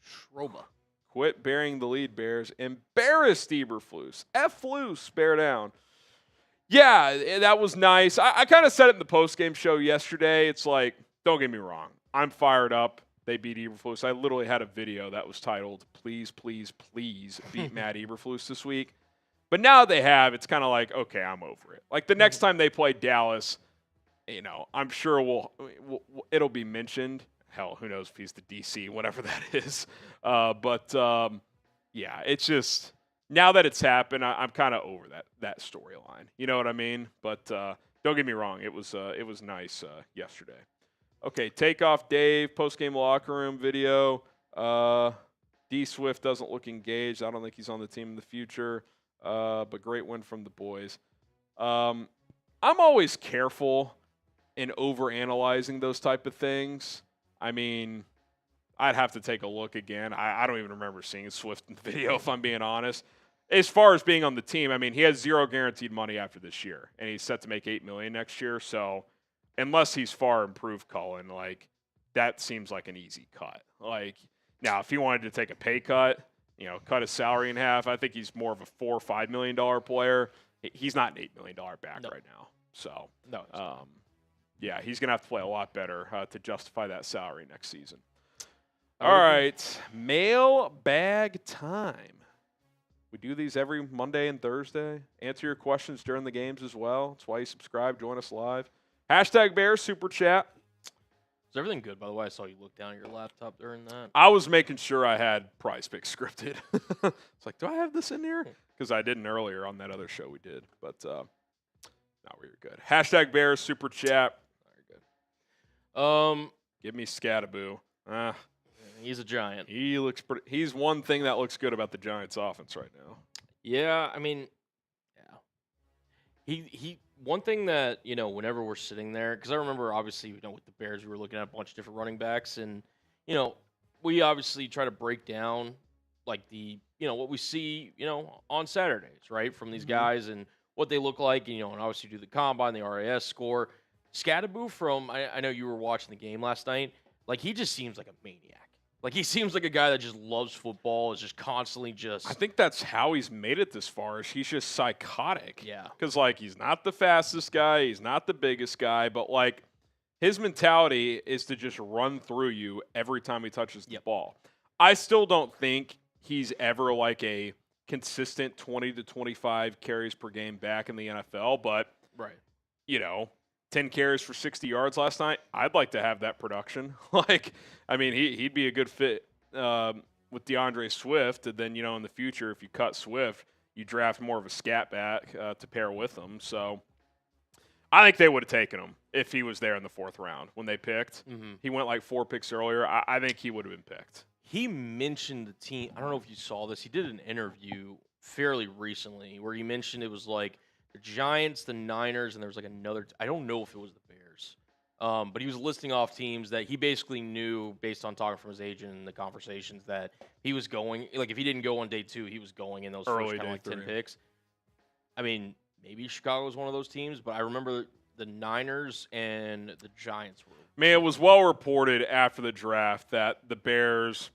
Schroba. Quit burying the lead, Bears. Embarrassed Eberflus. F-Flus, bear down. Yeah, that was nice. I kind of said it in the postgame show yesterday. It's like, don't get me wrong. I'm fired up. They beat Eberflus. I literally had a video that was titled, Please, Please, Please Beat Matt Eberflus this week. But now they have, it's kind of like, okay, I'm over it. Like the next time they play Dallas, I'm sure it'll be mentioned. Hell, who knows if he's the DC, whatever that is. Yeah, it's just now that it's happened, I'm kind of over that storyline. You know what I mean? But don't get me wrong, it was nice yesterday. Okay, Takeoff Dave, post-game locker room video. D Swift doesn't look engaged. I don't think he's on the team in the future. But great win from the boys. I'm always careful in overanalyzing those type of things. I mean, I'd have to take a look again. I don't even remember seeing Swift in the video, if I'm being honest. As far as being on the team, I mean, he has zero guaranteed money after this year, and he's set to make $8 million next year. So, unless he's far improved, Cullen, that seems like an easy cut. Now, if he wanted to take a pay cut, cut his salary in half, I think he's more of a $4 or $5 million player. He's not an $8 million back right now. So, yeah, he's going to have to play a lot better to justify that salary next season. All right, mailbag time. We do these every Monday and Thursday. Answer your questions during the games as well. That's why you subscribe. Join us live. #Bears Super Chat. Is everything good, by the way? I saw you look down at your laptop during that. I was making sure I had Prize Picks scripted. It's like, do I have this in here? Because I didn't earlier on that other show we did. But no, we were good. #Bears Super Chat. Give me Scattaboo. He's a giant. He looks pretty. He's one thing that looks good about the Giants' offense right now. Yeah, I mean, yeah. He. One thing that whenever we're sitting there, because I remember obviously with the Bears we were looking at a bunch of different running backs, and we obviously try to break down the what we see on Saturdays, right, from these guys and what they look like, and obviously do the combine, the RAS score. Scattaboo from I know you were watching the game last night. He just seems like a maniac. He seems like a guy that just loves football, is just constantly just. I think that's how he's made it this far. Is he's just psychotic. Yeah. Because he's not the fastest guy, he's not the biggest guy, but his mentality is to just run through you every time he touches the ball. I still don't think he's ever a consistent 20 to 25 carries per game back in the NFL, but 10 carries for 60 yards last night. I'd like to have that production. He'd be a good fit with DeAndre Swift. And then, in the future, if you cut Swift, you draft more of a scat back to pair with him. So I think they would have taken him if he was there in the 4th round when they picked. Mm-hmm. He went 4 picks earlier. I think he would have been picked. He mentioned the team. I don't know if you saw this. He did an interview fairly recently where he mentioned it was the Giants, the Niners, and there was another. I don't know if it was the Bears, but he was listing off teams that he basically knew based on talking from his agent and the conversations that he was going. If he didn't go on day 2, he was going in those early first 10 picks. I mean, maybe Chicago was one of those teams, but I remember the Niners and the Giants were. Man, it was well reported after the draft that the Bears.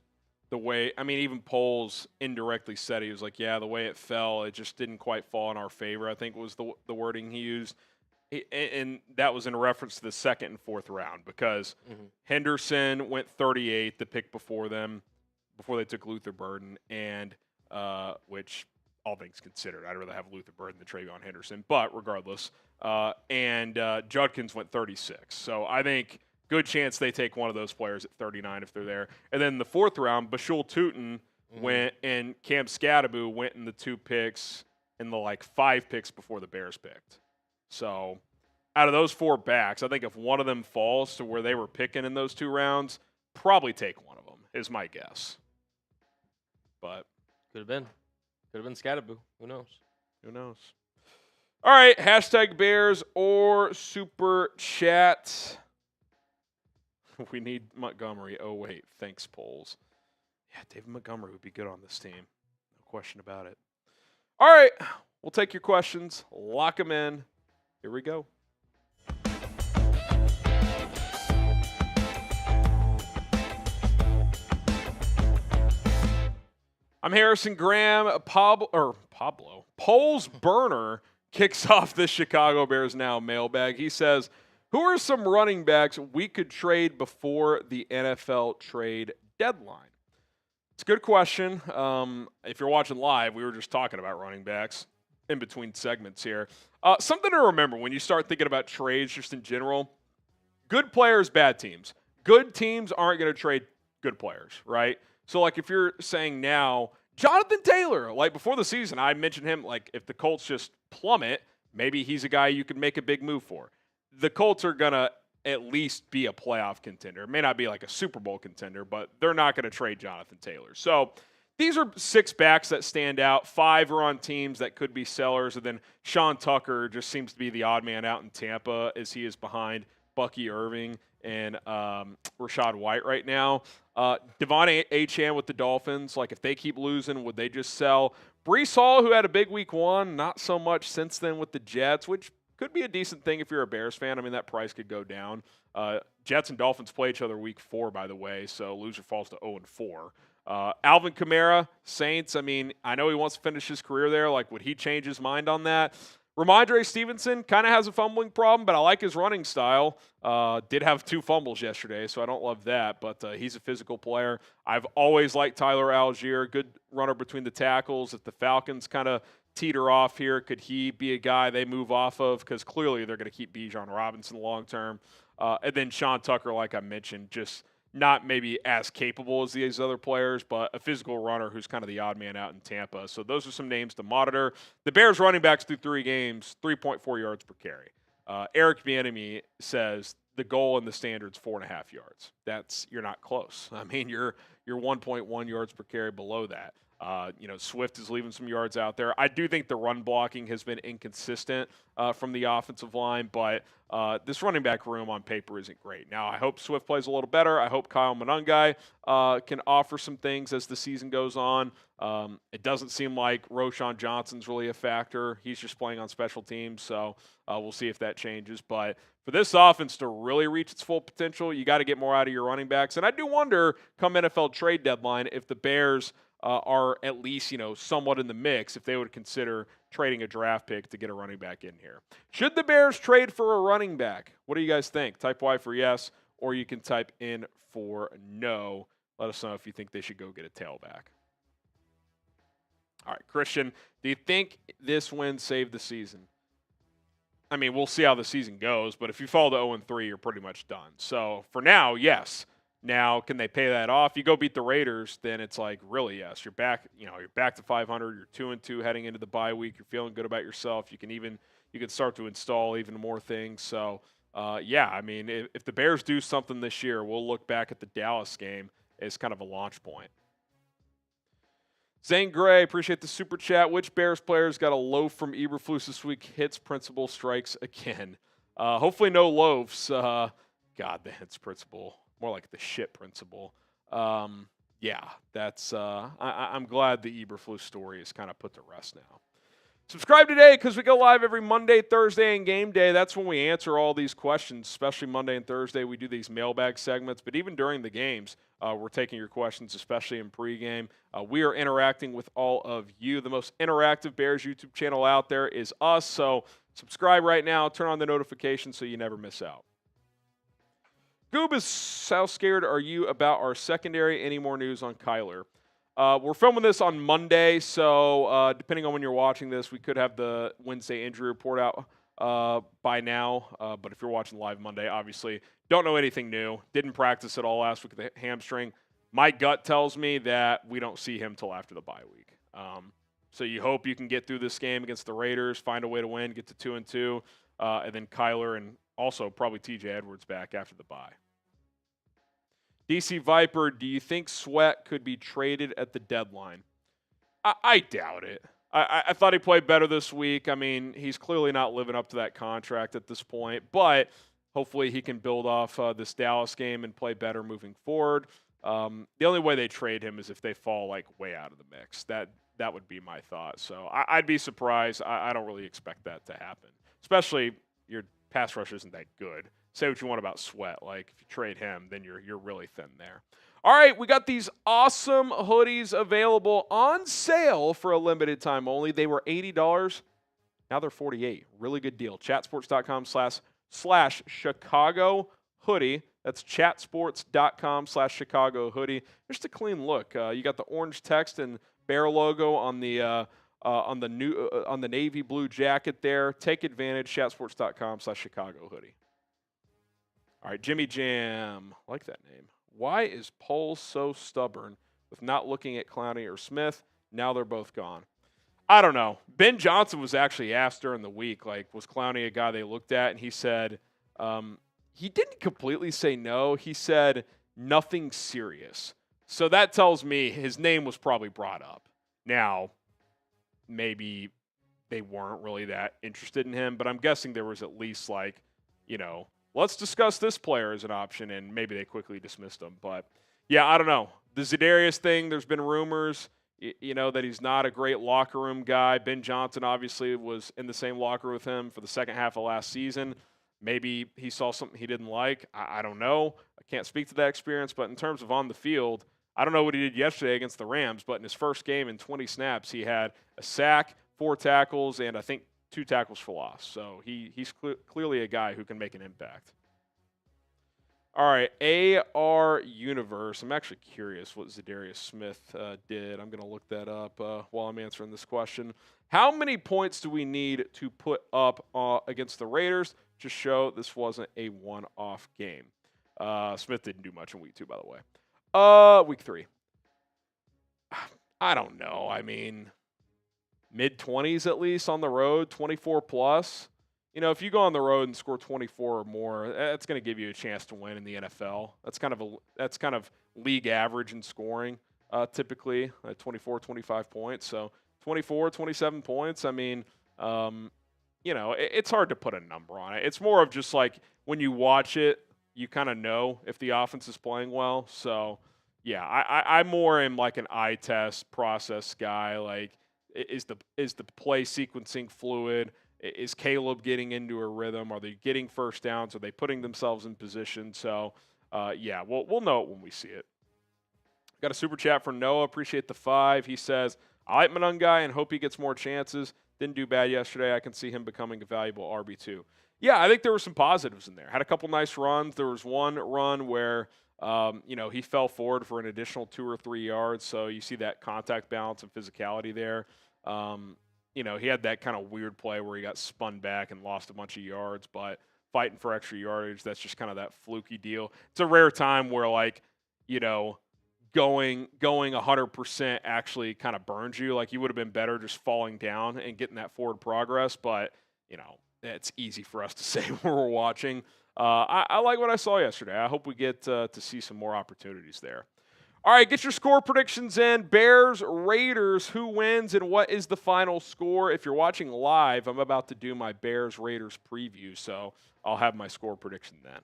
Even Poles indirectly said he was the way it fell, it just didn't quite fall in our favor, I think was the wording he used. And that was in reference to the 2nd and 4th round because Henderson went 38, the pick before them, before they took Luther Burden, and which, all things considered, I'd rather have Luther Burden than Travion Henderson, but regardless. And Judkins went 36. So I think good chance they take one of those players at 39 if they're there. And then in the 4th round, Bashul Tutin went, and Cam Scattaboo went in the 2 picks in the 5 picks before the Bears picked. So out of those 4 backs, I think if one of them falls to where they were picking in those 2 rounds, probably take one of them is my guess. But could have been Scattaboo. Who knows? Who knows? All right, #Bears or Super Chat. We need Montgomery. Oh, wait. Thanks, Poles. Yeah, David Montgomery would be good on this team. No question about it. All right, we'll take your questions. Lock them in. Here we go. I'm Harrison Graham. Pablo. Poles Burner kicks off the Chicago Bears Now mailbag. He says, who are some running backs we could trade before the NFL trade deadline? It's a good question. If you're watching live, we were just talking about running backs in between segments here. Something to remember when you start thinking about trades just in general, good players, bad teams. Good teams aren't going to trade good players, right? So, like, if you're saying now, Jonathan Taylor, like, before the season, I mentioned him, like, if the Colts just plummet, maybe he's a guy you could make a big move for. The Colts are going to at least be a playoff contender. It may not be like a Super Bowl contender, but they're not going to trade Jonathan Taylor. So, these are 6 backs that stand out. 5 are on teams that could be sellers, and then Sean Tucker just seems to be the odd man out in Tampa as he is behind Bucky Irving and Rachaad White right now. Devon Achane with the Dolphins, like if they keep losing, would they just sell? Breece Hall, who had a big week 1, not so much since then with the Jets, which could be a decent thing if you're a Bears fan. I mean, that price could go down. Jets and Dolphins play each other week 4, by the way, so loser falls to 0-4. Alvin Kamara, Saints, I mean, I know he wants to finish his career there. Like, would he change his mind on that? Ramondre Stevenson kind of has a fumbling problem, but I like his running style. Did have 2 fumbles yesterday, so I don't love that, but he's a physical player. I've always liked Tyler Algier, good runner between the tackles. If the Falcons kind of teeter off here, could he be a guy they move off of? Because clearly they're going to keep Bijan Robinson long term. And then Sean Tucker, like I mentioned, just not maybe as capable as these other players, but a physical runner who's kind of the odd man out in Tampa. So those are some names to monitor. The Bears running backs through 3 games, 3.4 yards per carry. Eric Bieniemy says the goal in the standard's 4.5 yards. You're not close. I mean, you're 1.1 yards per carry below that. Swift is leaving some yards out there. I do think the run blocking has been inconsistent from the offensive line, but this running back room on paper isn't great. Now, I hope Swift plays a little better. I hope Kyle Monangai can offer some things as the season goes on. It doesn't seem like Roschon Johnson's really a factor. He's just playing on special teams, so we'll see if that changes. But for this offense to really reach its full potential, you got to get more out of your running backs. And I do wonder, come NFL trade deadline, if the Bears are at least, somewhat in the mix, if they would consider trading a draft pick to get a running back in here. Should the Bears trade for a running back? What do you guys think? Type Y for yes, or you can type in for no. Let us know if you think they should go get a tailback. All right, Christian, do you think this win saved the season? I mean, we'll see how the season goes, but if you fall to 0-3, you're pretty much done. So for now, yes. Now, can they pay that off? You go beat the Raiders, then it's like, really, yes. You're back, you're back to 500. You're 2-2 heading into the bye week. You're feeling good about yourself. You can start to install even more things. So, I mean, if the Bears do something this year, we'll look back at the Dallas game as kind of a launch point. Zane Gray, appreciate the super chat. Which Bears players got a loaf from Eberflus this week? Hits principle strikes again. Hopefully no loaves. God, the hits principle. More like the shit principle. That's. I'm glad the Eberflus story is kind of put to rest now. Subscribe today because we go live every Monday, Thursday, and game day. That's when we answer all these questions, especially Monday and Thursday. We do these mailbag segments, but even during the games, we're taking your questions, especially in pregame. We are interacting with all of you. The most interactive Bears YouTube channel out there is us, so subscribe right now. Turn on the notifications so you never miss out. Goobus, how scared are you about our secondary? Any more news on Kyler? We're filming this on Monday, so depending on when you're watching this, we could have the Wednesday injury report out by now. But if you're watching live Monday, obviously don't know anything new. Didn't practice at all last week with the hamstring. My gut tells me that we don't see him till after the bye week. So you hope you can get through this game against the Raiders, find a way to win, get to 2-2, and then Kyler and also probably T.J. Edwards back after the bye. DC Viper, do you think Sweat could be traded at the deadline? I doubt it. I thought he played better this week. I mean, he's clearly not living up to that contract at this point, but hopefully he can build off this Dallas game and play better moving forward. The only way they trade him is if they fall like way out of the mix. That would be my thought. So I'd be surprised. I don't really expect that to happen, especially your pass rush isn't that good. Say what you want about Sweat. Like if you trade him, then you're really thin there. All right, we got these awesome hoodies available on sale for a limited time only. They were $80. Now they're $48. Really good deal. Chatsports.com/Chicago hoodie. That's chatsports.com/Chicago hoodie. Just a clean look. You got the orange text and Bear logo on the navy blue jacket there. Take advantage. Chatsports.com/Chicago hoodie. All right, Jimmy Jam. I like that name. Why is Poles so stubborn with not looking at Clowney or Smith? Now they're both gone. I don't know. Ben Johnson was actually asked during the week, like, was Clowney a guy they looked at? And he said, he didn't completely say no. He said nothing serious. So that tells me his name was probably brought up. Now, maybe they weren't really that interested in him, but I'm guessing there was at least like, let's discuss this player as an option, and maybe they quickly dismissed him. But, yeah, I don't know. The Za'Darius thing, there's been rumors, that he's not a great locker room guy. Ben Johnson obviously was in the same locker room with him for the second half of last season. Maybe he saw something he didn't like. I don't know. I can't speak to that experience. But in terms of on the field, I don't know what he did yesterday against the Rams, but in his first game in 20 snaps, he had a sack, 4 tackles, and I think 2 tackles for loss. So he's clearly a guy who can make an impact. All right, AR Universe. I'm actually curious what Za'Darius Smith did. I'm going to look that up while I'm answering this question. How many points do we need to put up against the Raiders to show this wasn't a one-off game? Smith didn't do much in week 2, by the way. Week 3. I don't know. I mean, mid-20s at least on the road, 24 plus. If you go on the road and score 24 or more, that's going to give you a chance to win in the NFL. That's kind of league average in scoring, typically, 24, 25 points. So 24, 27 points. I mean, it's hard to put a number on it. It's more of just like when you watch it, you kind of know if the offense is playing well. So, yeah, I more am like an eye test process guy. Like, is the play sequencing fluid? Is Caleb getting into a rhythm? Are they getting first downs? Are they putting themselves in position? So, yeah, we'll know it when we see it. Got a super chat from Noah. Appreciate the 5. He says, I like Monungai and hope he gets more chances. Didn't do bad yesterday. I can see him becoming a valuable RB2. Yeah, I think there were some positives in there. Had a couple nice runs. There was one run where, he fell forward for an additional 2 or 3 yards. So you see that contact balance and physicality there. He had that kind of weird play where he got spun back and lost a bunch of yards, but fighting for extra yardage, that's just kind of that fluky deal. It's a rare time where, like, going 100% actually kind of burns you. Like, you would have been better just falling down and getting that forward progress, but, it's easy for us to say when we're watching. I like what I saw yesterday. I hope we get to see some more opportunities there. All right, get your score predictions in. Bears, Raiders, who wins and what is the final score? If you're watching live, I'm about to do my Bears, Raiders preview, so I'll have my score prediction then.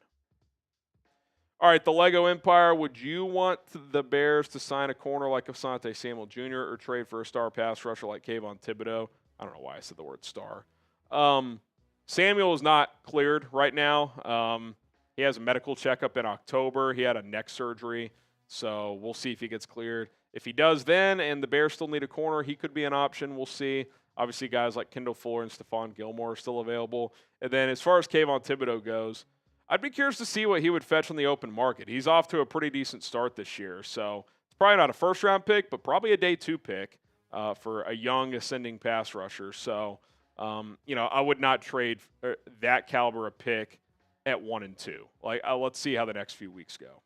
All right, the Lego Empire, would you want the Bears to sign a corner like Asante Samuel Jr. or trade for a star pass rusher like Kayvon Thibodeau? I don't know why I said the word star. Samuel is not cleared right now. He has a medical checkup in October. He had a neck surgery. So we'll see if he gets cleared. If he does then, and the Bears still need a corner, he could be an option. We'll see. Obviously, guys like Kendall Fuller and Stephon Gilmore are still available. And then as far as Kayvon Thibodeau goes, I'd be curious to see what he would fetch on the open market. He's off to a pretty decent start this year. So it's probably not a first-round pick, but probably a day 2 pick for a young ascending pass rusher. So, I would not trade that caliber of pick at 1 and 2. Like, let's see how the next few weeks go.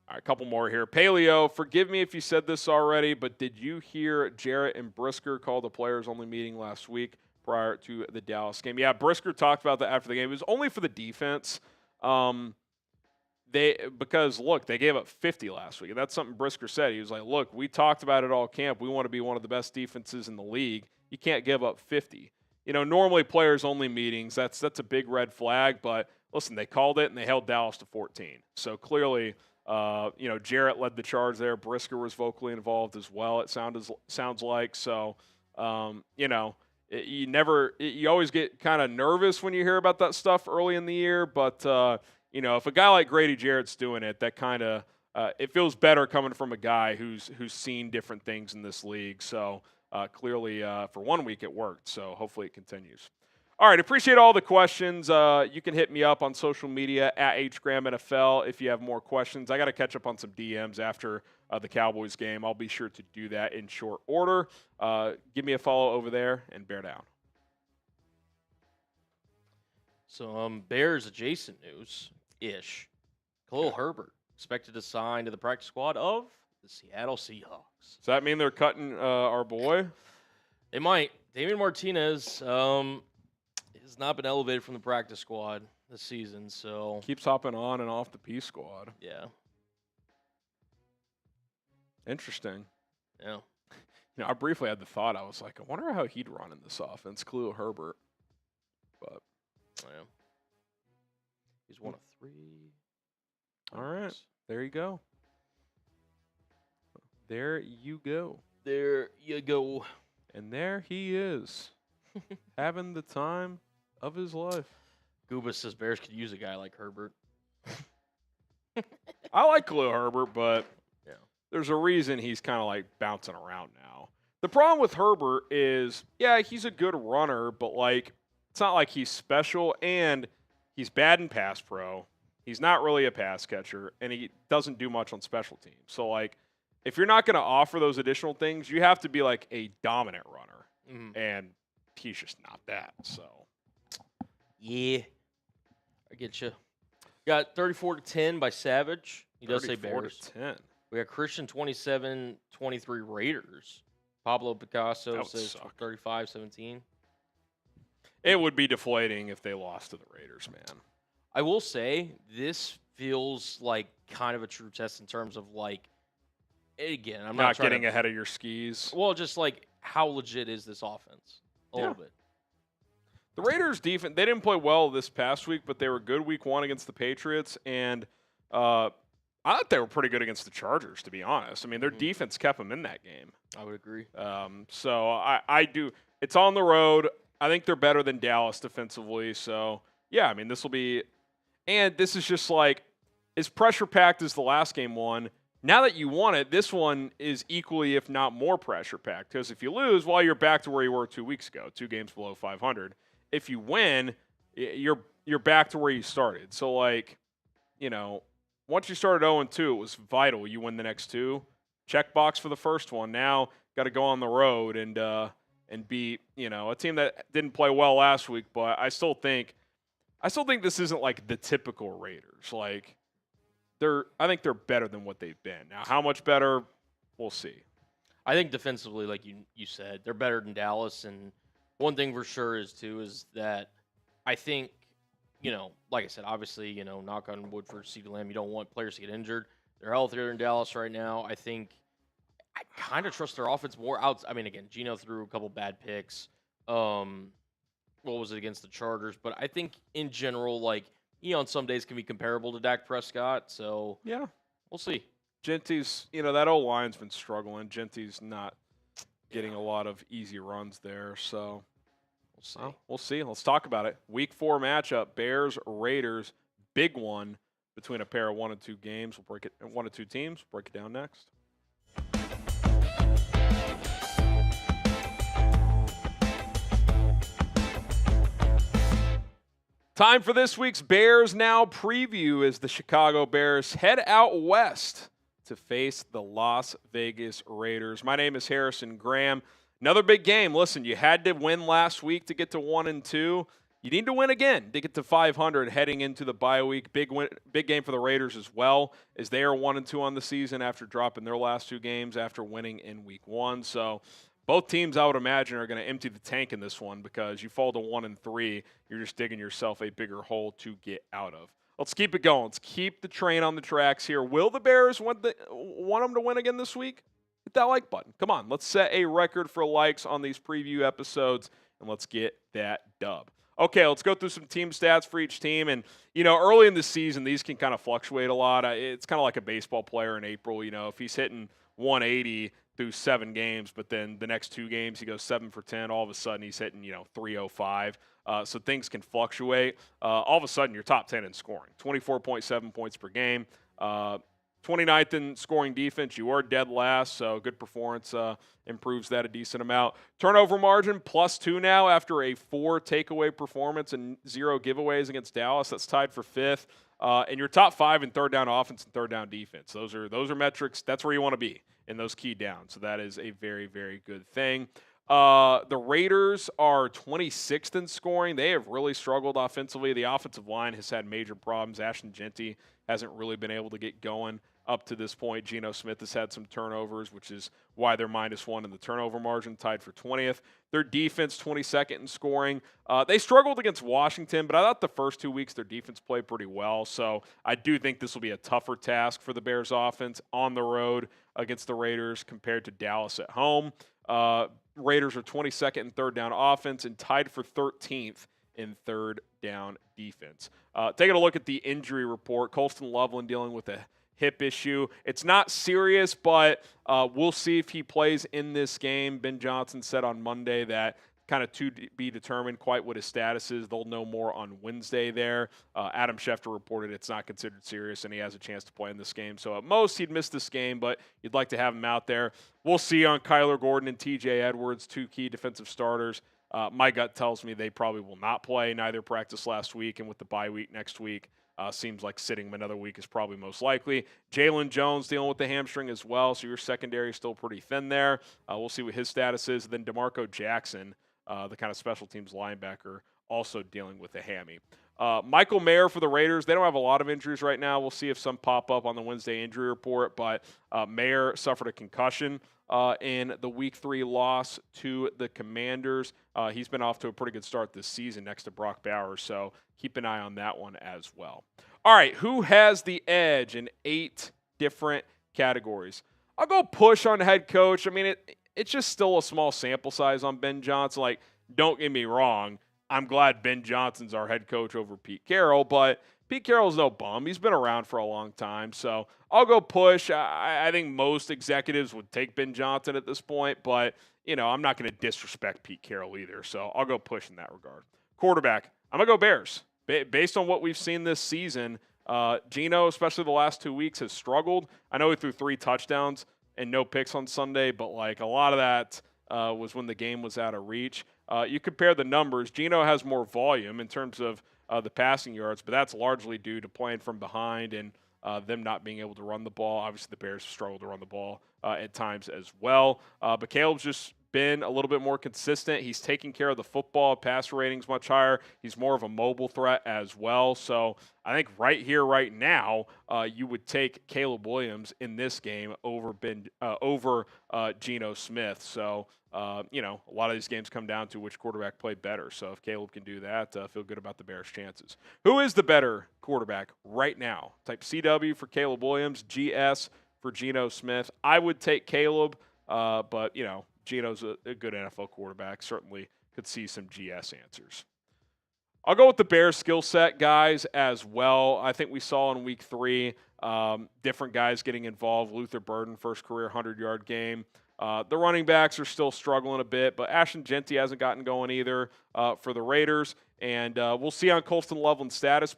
All right, a couple more here. Paleo, forgive me if you said this already, but did you hear Jarrett and Brisker call the players-only meeting last week prior to the Dallas game? Yeah, Brisker talked about that after the game. It was only for the defense. Because they gave up 50 last week, and that's something Brisker said. He was like, look, we talked about it all camp. We want to be one of the best defenses in the league. You can't give up 50. Normally players-only meetings, that's a big red flag, but listen, they called it, and they held Dallas to 14. So clearly Jarrett led the charge there. Brisker was vocally involved as well. It sounds like so. You always get kind of nervous when you hear about that stuff early in the year, but if a guy like Grady Jarrett's doing it, that kind of it feels better coming from a guy who's seen different things in this league. So clearly, for 1 week it worked. So hopefully it continues. All right, appreciate all the questions. You can hit me up on social media at HGramNFL if you have more questions. I got to catch up on some DMs after the Cowboys game. I'll be sure to do that in short order. Give me a follow over there and bear down. So Bears adjacent news-ish. Khalil Herbert expected to sign to the practice squad of the Seattle Seahawks. Does that mean they're cutting our boy? They might. Damian Martinez has not been elevated from the practice squad this season, so keeps hopping on and off the P squad. Yeah. Interesting. Yeah. I briefly had the thought. I was like, I wonder how he'd run in this offense, Khalil Herbert. But yeah. He's one of 3. All right. There you go. There you go. There you go. And there he is, having the time of his life. Gooba says Bears could use a guy like Herbert. I like Khalil Herbert, but yeah, there's a reason he's kind of like bouncing around now. The problem with Herbert is, yeah, he's a good runner, but like it's not like he's special, and he's bad in pass pro. He's not really a pass catcher, and he doesn't do much on special teams. So like, if you're not going to offer those additional things, you have to be like a dominant runner, and he's just not that. So, yeah, I get you. Got 34-10 by Savage. He does say Bears. 34-10. We got Christian 27-23 Raiders. Pablo Picasso says 35-17. It would be deflating if they lost to the Raiders, man. I will say this feels like kind of a true test in terms of like, again, I'm not getting ahead of your skis. Well, just like how legit is this offense? A little bit. The Raiders' defense, they didn't play well this past week, but they were good week 1 against the Patriots, and I thought they were pretty good against the Chargers, to be honest. I mean, their defense kept them in that game. I would agree. So I do. It's on the road. I think they're better than Dallas defensively. So, yeah, I mean, this will be – and this is just like as pressure-packed as the last game one. Now that you won it, this one is equally, if not more, pressure-packed. Because if you lose, well, you're back to where you were 2 weeks ago, 2 games below 500. If you win, you're back to where you started. So, like, once you started 0-2, it was vital. You win the next 2. Check box for the first one. Now, got to go on the road and beat, a team that didn't play well last week. But I still think this isn't like the typical Raiders. Like, I think they're better than what they've been. Now, how much better, we'll see. I think defensively, like you said, they're better than Dallas. And one thing for sure is that I think, like I said, obviously, knock on wood for CeeDee Lamb, you don't want players to get injured. They're healthier than Dallas right now. I think I kind of trust their offense more out. I mean, again, Geno threw a couple bad picks. What was it against the Chargers? But I think in general, like, on some days can be comparable to Dak Prescott. So, yeah, we'll see. Genty's, that old line's been struggling. Genty's not getting a lot of easy runs there. So, we'll see. Well, we'll see. Let's talk about it. Week 4 matchup, Bears, Raiders, big one between a pair of 1 and 2 games. We'll break it 1 and 2 teams. Break it down next. Time for this week's Bears Now preview as the Chicago Bears head out west to face the Las Vegas Raiders. My name is Harrison Graham. Another big game. Listen, you had to win last week to get to 1 and 2. You need to win again to get to 500 heading into the bye week. Big game for the Raiders as well, as they are 1 and 2 on the season after dropping their last 2 games after winning in week 1. So both teams, I would imagine, are going to empty the tank in this one because you fall to 1 and 3, you're just digging yourself a bigger hole to get out of. Let's keep it going. Let's keep the train on the tracks here. Will the Bears want them to win again this week? Hit that like button. Come on, let's set a record for likes on these preview episodes, and let's get that dub. Okay, let's go through some team stats for each team. And, early in the season, these can kind of fluctuate a lot. It's kind of like a baseball player in April. If he's hitting 180 through 7 games, but then the next 2 games he goes 7 for 10, all of a sudden he's hitting, 305. So things can fluctuate. All of a sudden you're top 10 in scoring, 24.7 points per game. 29th in scoring defense. You are dead last, so good performance improves that a decent amount. Turnover margin +2 now after a 4 takeaway performance and 0 giveaways against Dallas. That's tied for 5th. And you're top 5 in third down offense and third down defense. Those are metrics. That's where you want to be in those key downs. So that is a very, very good thing. The Raiders are 26th in scoring. They have really struggled offensively. The offensive line has had major problems. Ashton Jeanty hasn't really been able to get going up to this point. Geno Smith has had some turnovers, which is why they're -1 in the turnover margin, tied for 20th. Their defense, 22nd in scoring. They struggled against Washington, but I thought the first 2 weeks their defense played pretty well. So I do think this will be a tougher task for the Bears offense on the road against the Raiders compared to Dallas at home. Raiders are 22nd in third down offense and tied for 13th in third down defense. Taking a look at the injury report, Colston Loveland dealing with a hip issue. It's not serious, but we'll see if he plays in this game. Ben Johnson said on Monday that kind of to be determined quite what his status is. They'll know more on Wednesday there. Adam Schefter reported it's not considered serious, and he has a chance to play in this game. So at most, he'd miss this game, but you'd like to have him out there. We'll see on Kyler Gordon and TJ Edwards, 2 key defensive starters. My gut tells me they probably will not play. Neither practiced last week, and with the bye week next week, seems like sitting him another week is probably most likely. Jalen Jones dealing with the hamstring as well, so your secondary is still pretty thin there. We'll see what his status is. Then DeMarco Jackson, the kind of special teams linebacker, also dealing with a hammy. Michael Mayer for the Raiders. They don't have a lot of injuries right now. We'll see if some pop up on the Wednesday injury report, but Mayer suffered a concussion in the Week 3 loss to the Commanders. He's been off to a pretty good start this season next to Brock Bowers, so keep an eye on that one as well. All right, who has the edge in 8 different categories? I'll go push on head coach. I mean, it's just still a small sample size on Ben Johnson. Like, don't get me wrong. I'm glad Ben Johnson's our head coach over Pete Carroll, but Pete Carroll's no bum. He's been around for a long time, so I'll go push. I think most executives would take Ben Johnson at this point, but, I'm not going to disrespect Pete Carroll either, so I'll go push in that regard. Quarterback, I'm going to go Bears. Based on what we've seen this season, Geno, especially the last 2 weeks, has struggled. I know he threw 3 touchdowns and no picks on Sunday, but a lot of that was when the game was out of reach. You compare the numbers, Geno has more volume in terms of the passing yards, but that's largely due to playing from behind and them not being able to run the ball. Obviously, the Bears struggle to run the ball at times as well. But Caleb's just been a little bit more consistent. He's taking care of the football. Passer rating's much higher. He's more of a mobile threat as well. So I think right here, right now, you would take Caleb Williams in this game over Geno Smith. So, a lot of these games come down to which quarterback played better. So if Caleb can do that, feel good about the Bears' chances. Who is the better quarterback right now? Type CW for Caleb Williams, GS for Geno Smith. I would take Caleb, but, Geno's a good NFL quarterback. Certainly could see some GS answers. I'll go with the Bears skill set guys as well. I think we saw in Week 3 different guys getting involved. Luther Burden, first career 100-yard game. The running backs are still struggling a bit, but Ashton Jeanty hasn't gotten going either for the Raiders. And we'll see on Colston Loveland's status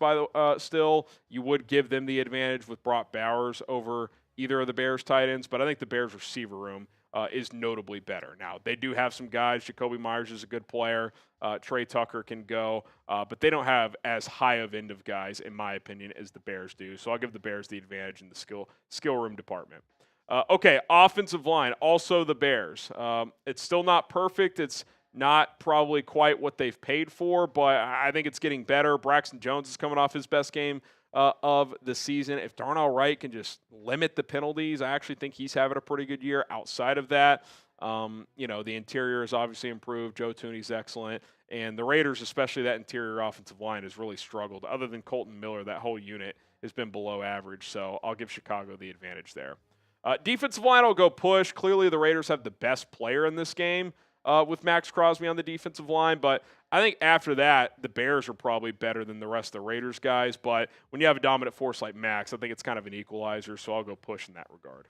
still. You would give them the advantage with Brock Bowers over either of the Bears tight ends, but I think the Bears receiver room is notably better. Now, they do have some guys. Jacoby Myers is a good player. Trey Tucker can go, but they don't have as high of end of guys, in my opinion, as the Bears do. So I'll give the Bears the advantage in the skill room department. Okay, offensive line, also the Bears. It's still not perfect. It's not probably quite what they've paid for, but I think it's getting better. Braxton Jones is coming off his best game of the season. If Darnell Wright can just limit the penalties, I actually think he's having a pretty good year. Outside of that, the interior has obviously improved. Joe Thuney's excellent. And the Raiders, especially that interior offensive line, has really struggled. Other than Colton Miller, that whole unit has been below average. So I'll give Chicago the advantage there. Defensive line, I'll go push. Clearly, the Raiders have the best player in this game with Max Crosby on the defensive line, but I think after that, the Bears are probably better than the rest of the Raiders guys. But when you have a dominant force like Max, I think it's kind of an equalizer. So I'll go push in that regard.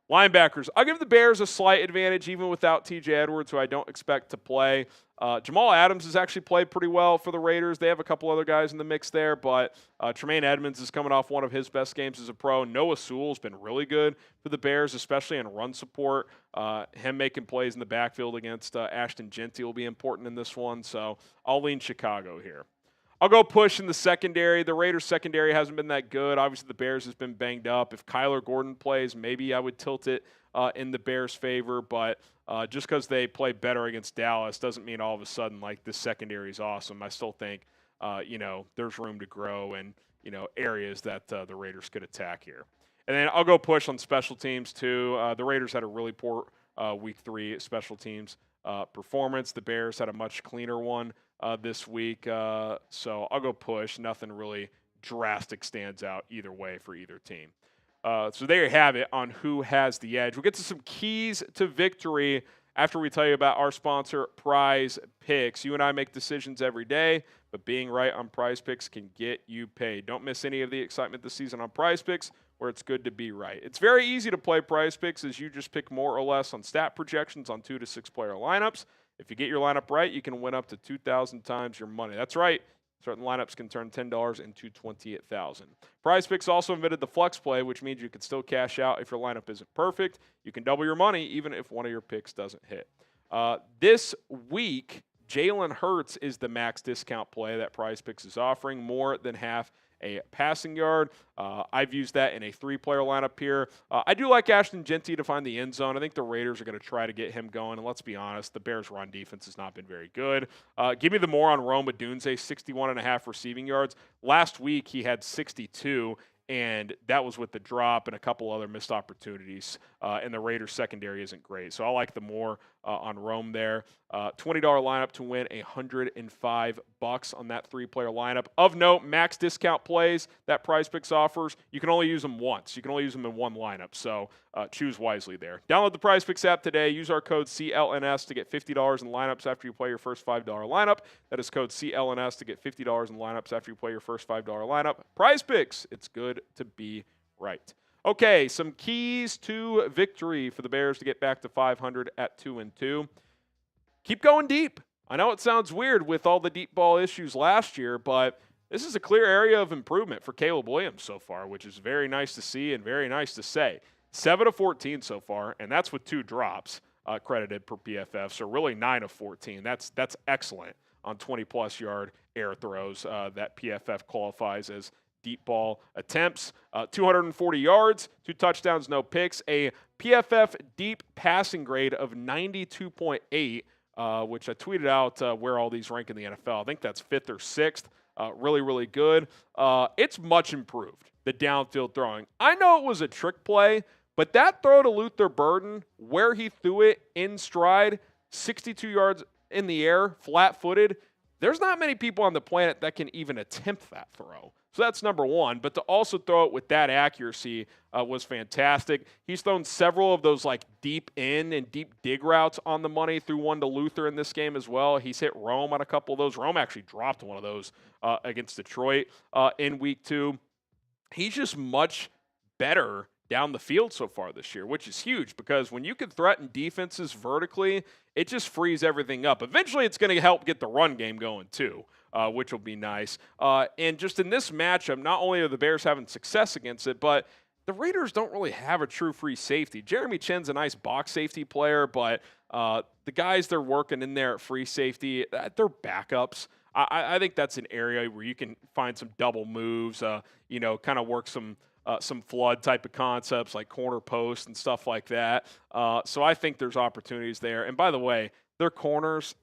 Linebackers, I'll give the Bears a slight advantage even without T.J. Edwards, who I don't expect to play. Jamal Adams has actually played pretty well for the Raiders. They have a couple other guys in the mix there, but Tremaine Edmonds is coming off one of his best games as a pro. Noah Sewell's been really good for the Bears, especially in run support. Him making plays in the backfield against Ashton Genty will be important in this one, so I'll lean Chicago here. I'll go push in the secondary. The Raiders' secondary hasn't been that good. Obviously, the Bears has been banged up. If Kyler Gordon plays, maybe I would tilt it in the Bears' favor. But just because they play better against Dallas doesn't mean all of a sudden, like, this secondary is awesome. I still think, there's room to grow and, areas that the Raiders could attack here. And then I'll go push on special teams, too. The Raiders had a really poor Week 3 special teams performance. The Bears had a much cleaner one this week. So I'll go push. Nothing really drastic stands out either way for either team. So there you have it on who has the edge. We'll get to some keys to victory after we tell you about our sponsor, Prize Picks. You and I make decisions every day, but being right on Prize Picks can get you paid. Don't miss any of the excitement this season on Prize Picks, where it's good to be right. It's very easy to play Prize Picks as you just pick more or less on stat projections on 2 to 6 player lineups. If you get your lineup right, you can win up to 2,000 times your money. That's right. Certain lineups can turn $10 into $28,000. Prize Picks also invented the flex play, which means you can still cash out if your lineup isn't perfect. You can double your money even if one of your picks doesn't hit. This week, Jalen Hurts is the max discount play that Prize Picks is offering, more than half a passing yard. I've used that in a 3-player lineup here. I do like Ashton Genty to find the end zone. I think the Raiders are going to try to get him going. And let's be honest, the Bears' run defense has not been very good. Give me the more on Rome Odunze, 61.5 receiving yards. Last week, he had 62. And that was with the drop and a couple other missed opportunities. And the Raiders secondary isn't great. So I like the more on Rome there. $20 lineup to win $105 on that 3-player lineup. Of note, max discount plays that Prize Picks offers, you can only use them once. You can only use them in one lineup. So choose wisely there. Download the Prize Picks app today. Use our code CLNS to get $50 in lineups after you play your first $5 lineup. That is code CLNS to get $50 in lineups after you play your first $5 lineup. Prize Picks. It's good to be right. Okay, some keys to victory for the Bears to get back to 500 at 2-2. Keep going deep. I know it sounds weird with all the deep ball issues last year, but this is a clear area of improvement for Caleb Williams so far, which is very nice to see and very nice to say. 7 of 14 so far, and that's with 2 drops credited per PFF, so really 9 of 14. That's excellent on 20-plus yard air throws that PFF qualifies as deep ball attempts. 240 yards, 2 touchdowns, no picks. A PFF deep passing grade of 92.8, which I tweeted out where all these rank in the NFL. I think that's 5th or 6th. Really, really good. It's much improved, the downfield throwing. I know it was a trick play, but that throw to Luther Burden, where he threw it in stride, 62 yards in the air, flat-footed, there's not many people on the planet that can even attempt that throw. So that's number one. But to also throw it with that accuracy was fantastic. He's thrown several of those like deep in and deep dig routes on the money, threw one to Luther in this game as well. He's hit Rome on a couple of those. Rome actually dropped one of those against Detroit in week 2. He's just much better down the field so far this year, which is huge because when you can threaten defenses vertically, it just frees everything up. Eventually, it's going to help get the run game going too, which will be nice. And just in this matchup, not only are the Bears having success against it, but the Raiders don't really have a true free safety. Jeremy Chin's a nice box safety player, but the guys they're working in there at free safety, they're backups. I think that's an area where you can find some double moves, kind of work some flood type of concepts like corner post and stuff like that. So I think there's opportunities there. And by the way, their corners,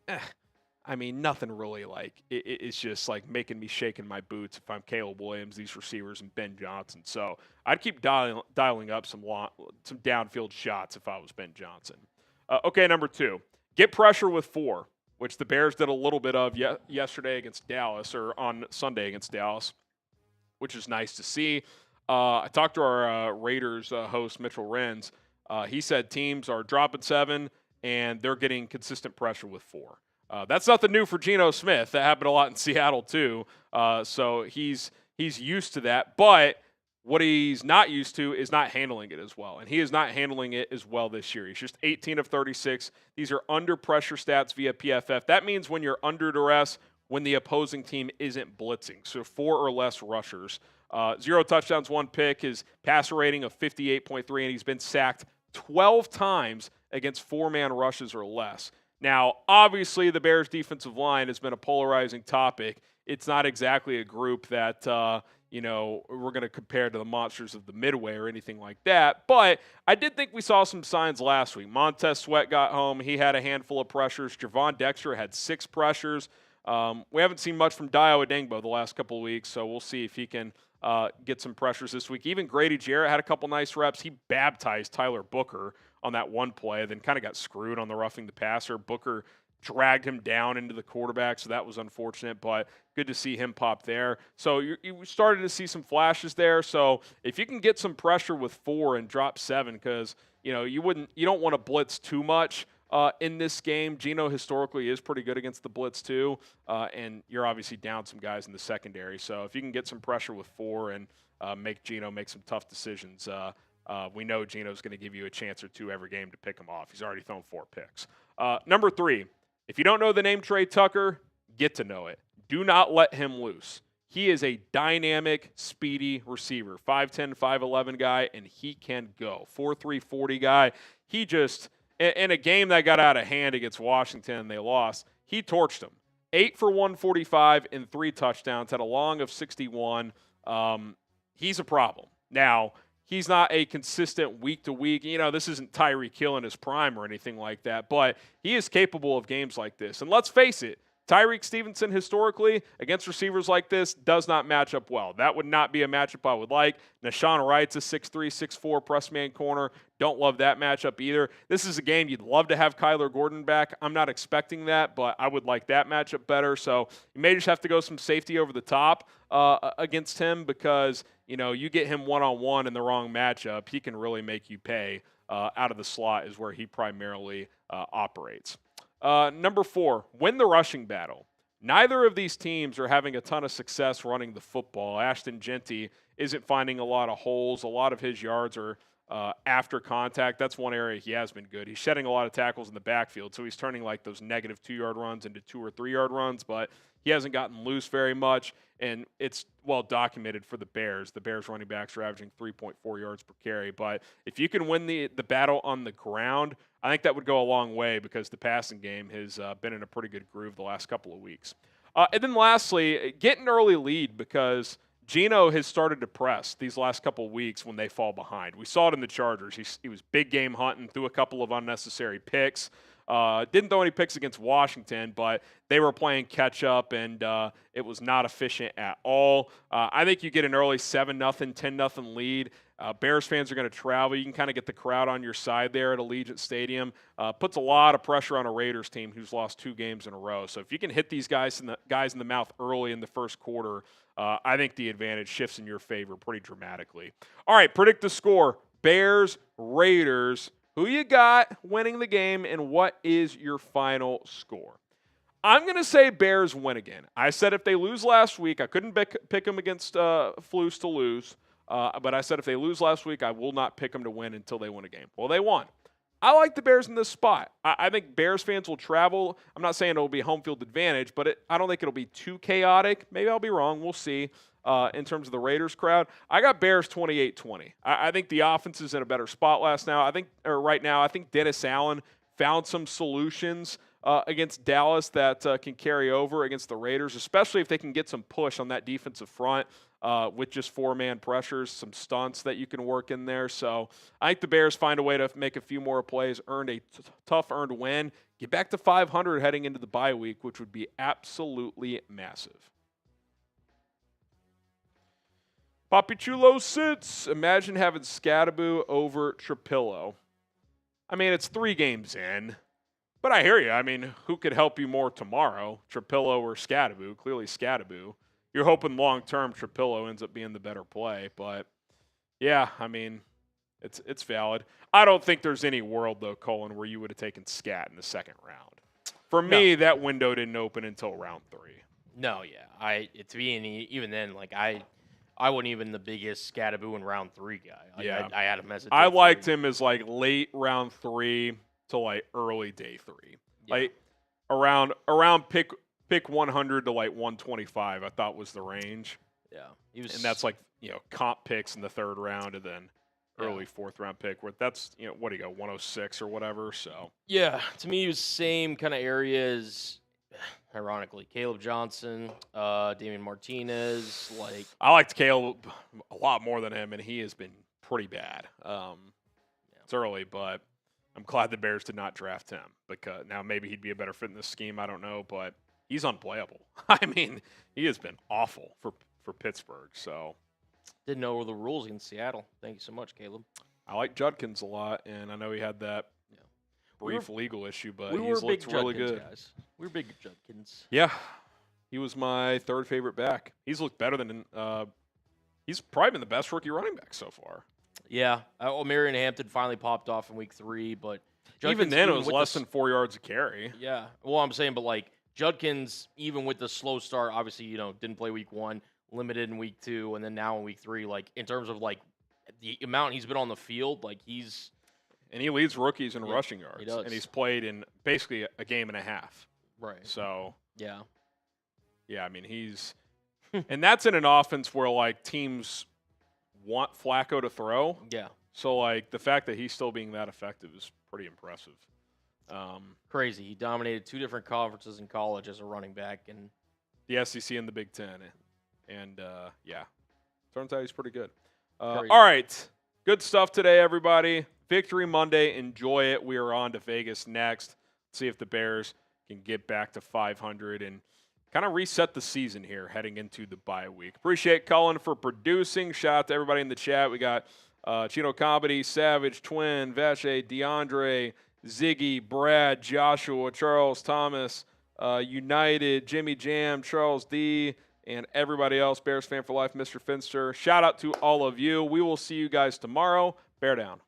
nothing really like it's just like making me shaking my boots if I'm Caleb Williams, these receivers, and Ben Johnson. So I'd keep dialing up some downfield shots if I was Ben Johnson. Okay, number 2, get pressure with 4, which the Bears did a little bit of yesterday against Dallas, or on Sunday against Dallas, which is nice to see. I talked to our Raiders host, Mitchell Renz. He said teams are dropping 7, and they're getting consistent pressure with 4. That's nothing new for Geno Smith. That happened a lot in Seattle too. So he's used to that. But what he's not used to is not handling it as well. And he is not handling it as well this year. He's just 18 of 36. These are under pressure stats via PFF. That means when you're under duress, when the opposing team isn't blitzing. So 4 or less rushers. 0 touchdowns, 1 pick. His passer rating of 58.3, and he's been sacked 12 times against 4-man rushes or less. Now, obviously, the Bears' defensive line has been a polarizing topic. It's not exactly a group that, we're going to compare to the monsters of the Midway or anything like that. But I did think we saw some signs last week. Montez Sweat got home. He had a handful of pressures. Javon Dexter had 6 pressures. We haven't seen much from Dio Adengbo the last couple of weeks, so we'll see if he can get some pressures this week. Even Grady Jarrett had a couple nice reps. He baptized Tyler Booker on that one play, then kind of got screwed on the roughing the passer. Booker dragged him down into the quarterback, so that was unfortunate, but good to see him pop there. So you started to see some flashes there. So if you can get some pressure with 4 and drop 7, because you don't want to blitz too much in this game. Geno historically is pretty good against the blitz too, and you're obviously down some guys in the secondary. So if you can get some pressure with 4 and make Geno make some tough decisions, we know Geno's going to give you a chance or two every game to pick him off. He's already thrown 4 picks. Number 3, if you don't know the name Trey Tucker, get to know it. Do not let him loose. He is a dynamic, speedy receiver. 5'10", 5'11 guy, and he can go. 4'3", 40 guy. He just, in a game that got out of hand against Washington and they lost, he torched them. 8 for 145 and 3 touchdowns, had a long of 61. He's a problem. Now, he's not a consistent week-to-week. This isn't Tyreek Hill in his prime or anything like that, but he is capable of games like this. And let's face it, Tyreek Stevenson historically against receivers like this does not match up well. That would not be a matchup I would like. Nashawn Wright's a 6'3", 6'4 press man corner. Don't love that matchup either. This is a game you'd love to have Kyler Gordon back. I'm not expecting that, but I would like that matchup better. So you may just have to go some safety over the top against him because, you get him one-on-one in the wrong matchup, he can really make you pay. Out of the slot is where he primarily operates. Number 4, win the rushing battle. Neither of these teams are having a ton of success running the football. Ashton Genty isn't finding a lot of holes. A lot of his yards are after contact. That's one area he has been good. He's shedding a lot of tackles in the backfield, so he's turning like those negative 2-yard runs into 2 or 3-yard runs, but he hasn't gotten loose very much, and it's well documented for the Bears. The Bears running backs are averaging 3.4 yards per carry, but if you can win the battle on the ground, I think that would go a long way because the passing game has been in a pretty good groove the last couple of weeks. And then lastly, get an early lead because Geno has started to press these last couple of weeks when they fall behind. We saw it in the Chargers. He was big game hunting, threw a couple of unnecessary picks. Didn't throw any picks against Washington, but they were playing catch-up, and it was not efficient at all. I think you get an early 7-0, 10-0 lead. Bears fans are going to travel. You can kind of get the crowd on your side there at Allegiant Stadium. Puts a lot of pressure on a Raiders team who's lost 2 games in a row. So if you can hit these guys in the mouth early in the first quarter, I think the advantage shifts in your favor pretty dramatically. All right, predict the score. Bears, Raiders. Who you got winning the game, and what is your final score? I'm going to say Bears win again. I said if they lose last week, I couldn't pick them against Flus to lose, but I said if they lose last week, I will not pick them to win until they win a game. Well, they won. I like the Bears in this spot. I think Bears fans will travel. I'm not saying it will be home field advantage, but I don't think it'll be too chaotic. Maybe I'll be wrong. We'll see. In terms of the Raiders crowd, I got Bears 28-20. I think the offense is in a better spot right now. I think Dennis Allen found some solutions against Dallas that can carry over against the Raiders, especially if they can get some push on that defensive front with just 4-man pressures, some stunts that you can work in there. So I think the Bears find a way to make a few more plays, earned a tough earned win, get back to 500 heading into the bye week, which would be absolutely massive. Papi Chulo sits. Imagine having Scadaboo over Trapillo. I mean, it's 3 games in, but I hear you. I mean, who could help you more tomorrow, Trapillo or Scadaboo? Clearly Scadaboo. You're hoping long-term Trapillo ends up being the better play, but yeah, I mean, it's valid. I don't think there's any world, though, Colin, where you would have taken Scat in the second round. For me, that window didn't open until round 3. No, yeah. Even then, like I wasn't even the biggest Scattaboo in round 3 guy. Yeah. I had him as a I day liked 3. him as like late round 3 to like early day 3. Yeah. Like around pick 100 to like 125, I thought was the range. Yeah. And that's like, comp picks in the 3rd round and then early 4th round pick where that's, what do you go, 106 or whatever. So yeah, to me, he was same kind of area as, ironically, Caleb Johnson, Damian Martinez. Like I liked Caleb a lot more than him, and he has been pretty bad. It's early, but I'm glad the Bears did not draft him because now maybe he'd be a better fit in this scheme. I don't know, but he's unplayable. I mean, he has been awful for Pittsburgh. So didn't know the rules against Seattle. Thank you so much, Caleb. I like Judkins a lot, and I know he had that brief legal issue, but he's looked really good. Guys. We were big Judkins. Yeah, he was my 3rd favorite back. He's looked better than he's probably been the best rookie running back so far. Yeah, Marion Hampton finally popped off in week 3, but Judkins, even then it was less than 4 yards a carry. Yeah, well, I'm saying, but like Judkins, even with the slow start, obviously didn't play week 1, limited in week 2, and then now in week 3, like in terms of like the amount he's been on the field, like he's. And he leads rookies in rushing yards. He does. And he's played in basically a game and a half. Right. So, yeah, I mean, he's – and that's in an offense where, like, teams want Flacco to throw. Yeah. So, like, the fact that he's still being that effective is pretty impressive. Crazy. He dominated 2 different conferences in college as a running back. And the SEC and the Big Ten. And, turns out he's pretty good. Crazy. All right. Good stuff today, everybody. Victory Monday. Enjoy it. We are on to Vegas next. See if the Bears can get back to 500 and kind of reset the season here heading into the bye week. Appreciate Cullen for producing. Shout out to everybody in the chat. We got Chino Comedy, Savage, Twin, Vache, DeAndre, Ziggy, Brad, Joshua, Charles, Thomas, United, Jimmy Jam, Charles D., and everybody else. Bears fan for life, Mr. Finster. Shout out to all of you. We will see you guys tomorrow. Bear down.